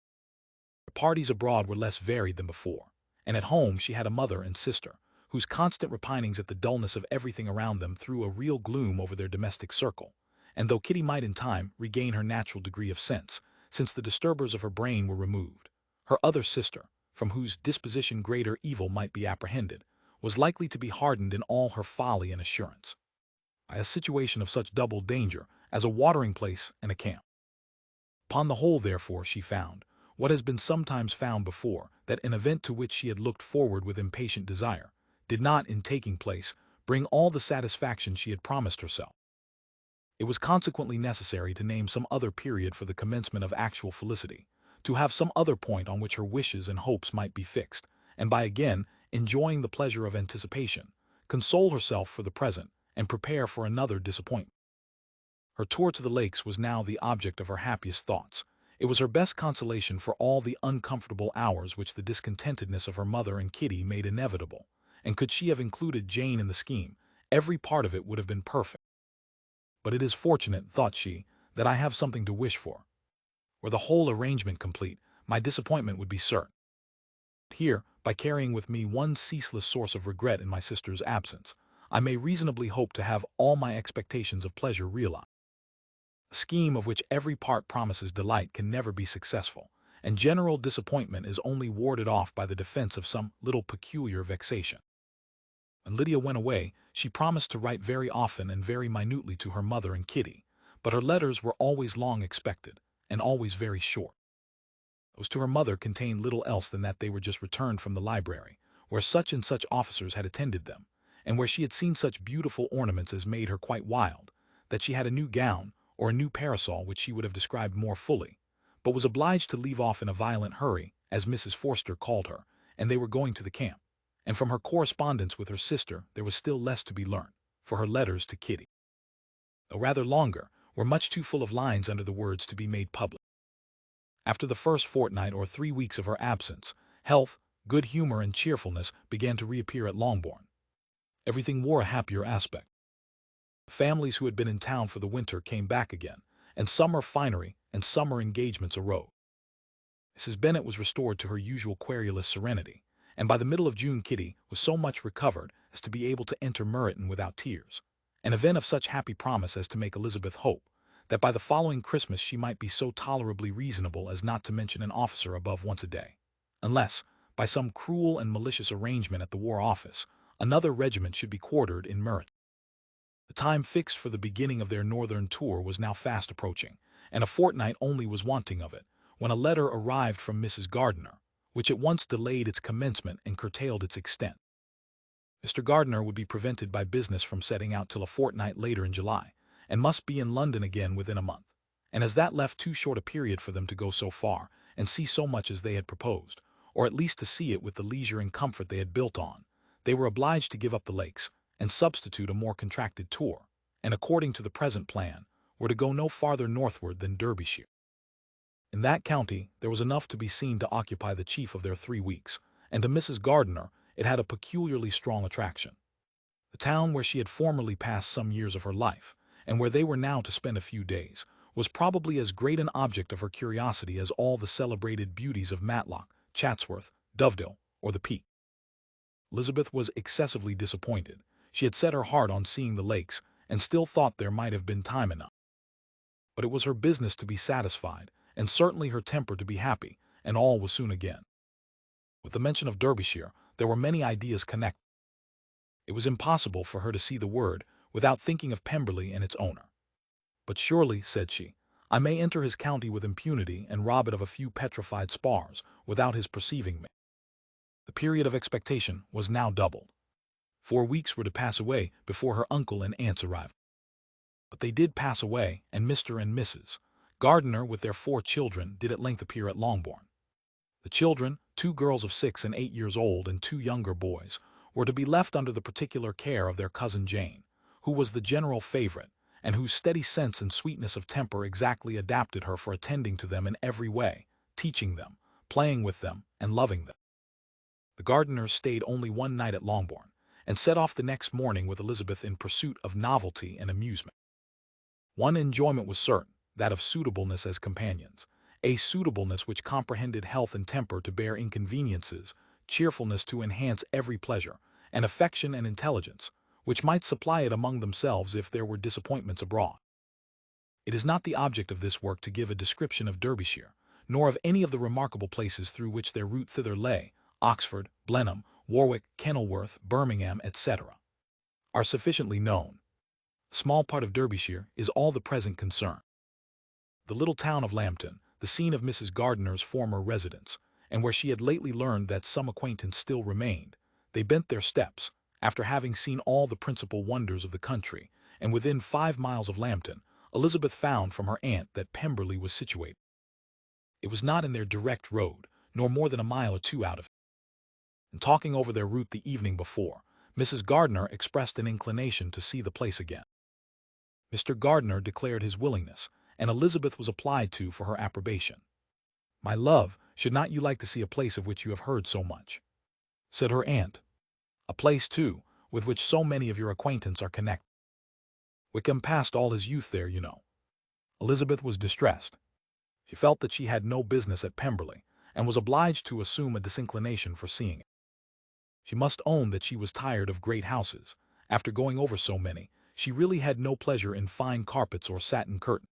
A: The parties abroad were less varied than before, and at home she had a mother and sister, whose constant repinings at the dullness of everything around them threw a real gloom over their domestic circle, and though Kitty might in time regain her natural degree of sense, since the disturbers of her brain were removed, her other sister, from whose disposition greater evil might be apprehended, was likely to be hardened in all her folly and assurance by a situation of such double danger as a watering-place and a camp. Upon the whole, therefore, she found, what has been sometimes found before, that an event to which she had looked forward with impatient desire, did not, in taking place, bring all the satisfaction she had promised herself. It was consequently necessary to name some other period for the commencement of actual felicity, to have some other point on which her wishes and hopes might be fixed, and by again enjoying the pleasure of anticipation, console herself for the present, and prepare for another disappointment. Her tour to the lakes was now the object of her happiest thoughts. It was her best consolation for all the uncomfortable hours which the discontentedness of her mother and Kitty made inevitable, and could she have included Jane in the scheme, every part of it would have been perfect. But it is fortunate, thought she, that I have something to wish for. Were the whole arrangement complete, my disappointment would be certain. Here, by carrying with me one ceaseless source of regret in my sister's absence, I may reasonably hope to have all my expectations of pleasure realized. A scheme of which every part promises delight can never be successful, and general disappointment is only warded off by the defense of some little peculiar vexation. When Lydia went away, she promised to write very often and very minutely to her mother and Kitty, but her letters were always long expected, and always very short. Those to her mother contained little else than that they were just returned from the library, where such and such officers had attended them, and where she had seen such beautiful ornaments as made her quite wild, that she had a new gown, or a new parasol which she would have described more fully, but was obliged to leave off in a violent hurry, as Mrs. Forster called her, and they were going to the camp. And from her correspondence with her sister there was still less to be learned, for her letters to Kitty, though rather longer, were much too full of lines under the words to be made public. After the first fortnight or 3 weeks of her absence, health, good humor, and cheerfulness began to reappear at Longbourn. Everything wore a happier aspect. Families who had been in town for the winter came back again, and summer finery and summer engagements arose. Mrs. Bennet was restored to her usual querulous serenity, and by the middle of June Kitty was so much recovered as to be able to enter Meryton without tears, an event of such happy promise as to make Elizabeth hope that by the following Christmas she might be so tolerably reasonable as not to mention an officer above once a day, unless, by some cruel and malicious arrangement at the War Office, another regiment should be quartered in Meryton. The time fixed for the beginning of their northern tour was now fast approaching, and a fortnight only was wanting of it, when a letter arrived from Mrs. Gardiner, which at once delayed its commencement and curtailed its extent. Mr. Gardiner would be prevented by business from setting out till a fortnight later in July, and must be in London again within a month, and as that left too short a period for them to go so far and see so much as they had proposed, or at least to see it with the leisure and comfort they had built on, they were obliged to give up the lakes and substitute a more contracted tour, and according to the present plan, were to go no farther northward than Derbyshire. In that county there was enough to be seen to occupy the chief of their 3 weeks, and to Mrs. Gardiner it had a peculiarly strong attraction. The town where she had formerly passed some years of her life, and where they were now to spend a few days, was probably as great an object of her curiosity as all the celebrated beauties of Matlock, Chatsworth, Dovedale, or the Peak. Elizabeth was excessively disappointed. She had set her heart on seeing the lakes, and still thought there might have been time enough. But it was her business to be satisfied, and certainly her temper to be happy, and all was soon again. With the mention of Derbyshire, there were many ideas connected. It was impossible for her to see the word without thinking of Pemberley and its owner. But surely, said she, I may enter his county with impunity and rob it of a few petrified spars without his perceiving me. The period of expectation was now doubled. 4 weeks were to pass away before her uncle and aunt's arrival. But they did pass away, and Mr. and Mrs. Gardiner with their 4 children did at length appear at Longbourn. The children, 2 girls of 6 and 8 years old and 2 younger boys, were to be left under the particular care of their cousin Jane, who was the general favorite, and whose steady sense and sweetness of temper exactly adapted her for attending to them in every way, teaching them, playing with them and loving them. The Gardiners stayed only one night at Longbourn, and set off the next morning with Elizabeth in pursuit of novelty and amusement. One enjoyment was certain, that of suitableness as companions, a suitableness which comprehended health and temper to bear inconveniences, cheerfulness to enhance every pleasure, and affection and intelligence, which might supply it among themselves if there were disappointments abroad. It is not the object of this work to give a description of Derbyshire, nor of any of the remarkable places through which their route thither lay. Oxford, Blenheim, Warwick, Kenilworth, Birmingham, etc., are sufficiently known. A small part of Derbyshire is all the present concern. The little town of Lambton, the scene of Mrs. Gardiner's former residence, and where she had lately learned that some acquaintance still remained, they bent their steps, after having seen all the principal wonders of the country, and within 5 miles of Lambton, Elizabeth found from her aunt that Pemberley was situated. It was not in their direct road, nor more than a mile or two out of it. In talking over their route the evening before, Mrs. Gardiner expressed an inclination to see the place again. Mr. Gardiner declared his willingness, and Elizabeth was applied to for her approbation. "My love, should not you like to see a place of which you have heard so much?" said her aunt. "A place, too, with which so many of your acquaintance are connected. Wickham passed all his youth there, you know." Elizabeth was distressed. She felt that she had no business at Pemberley, and was obliged to assume a disinclination for seeing it. She must own that she was tired of great houses. After going over so many, she really had no pleasure in fine carpets or satin curtains.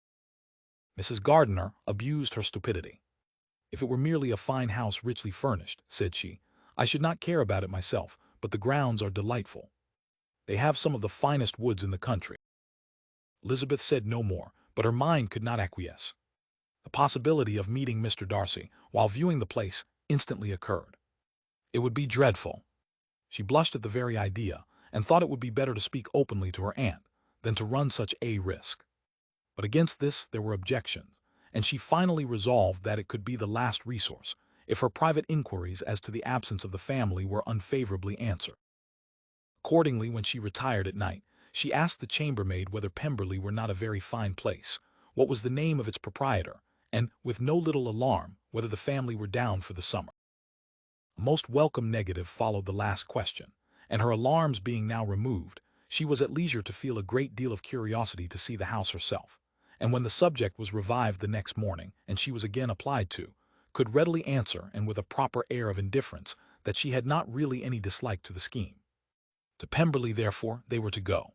A: Mrs. Gardiner abused her stupidity. "If it were merely a fine house richly furnished," said she, "I should not care about it myself, but the grounds are delightful. They have some of the finest woods in the country." Elizabeth said no more, but her mind could not acquiesce. The possibility of meeting Mr. Darcy, while viewing the place, instantly occurred. It would be dreadful. She blushed at the very idea, and thought it would be better to speak openly to her aunt than to run such a risk. But against this there were objections, and she finally resolved that it could be the last resource, if her private inquiries as to the absence of the family were unfavorably answered. Accordingly, when she retired at night, she asked the chambermaid whether Pemberley were not a very fine place, what was the name of its proprietor, and, with no little alarm, whether the family were down for the summer. A most welcome negative followed the last question, and her alarms being now removed, she was at leisure to feel a great deal of curiosity to see the house herself, and when the subject was revived the next morning, and she was again applied to, could readily answer, and with a proper air of indifference, that she had not really any dislike to the scheme. To Pemberley, therefore, they were to go.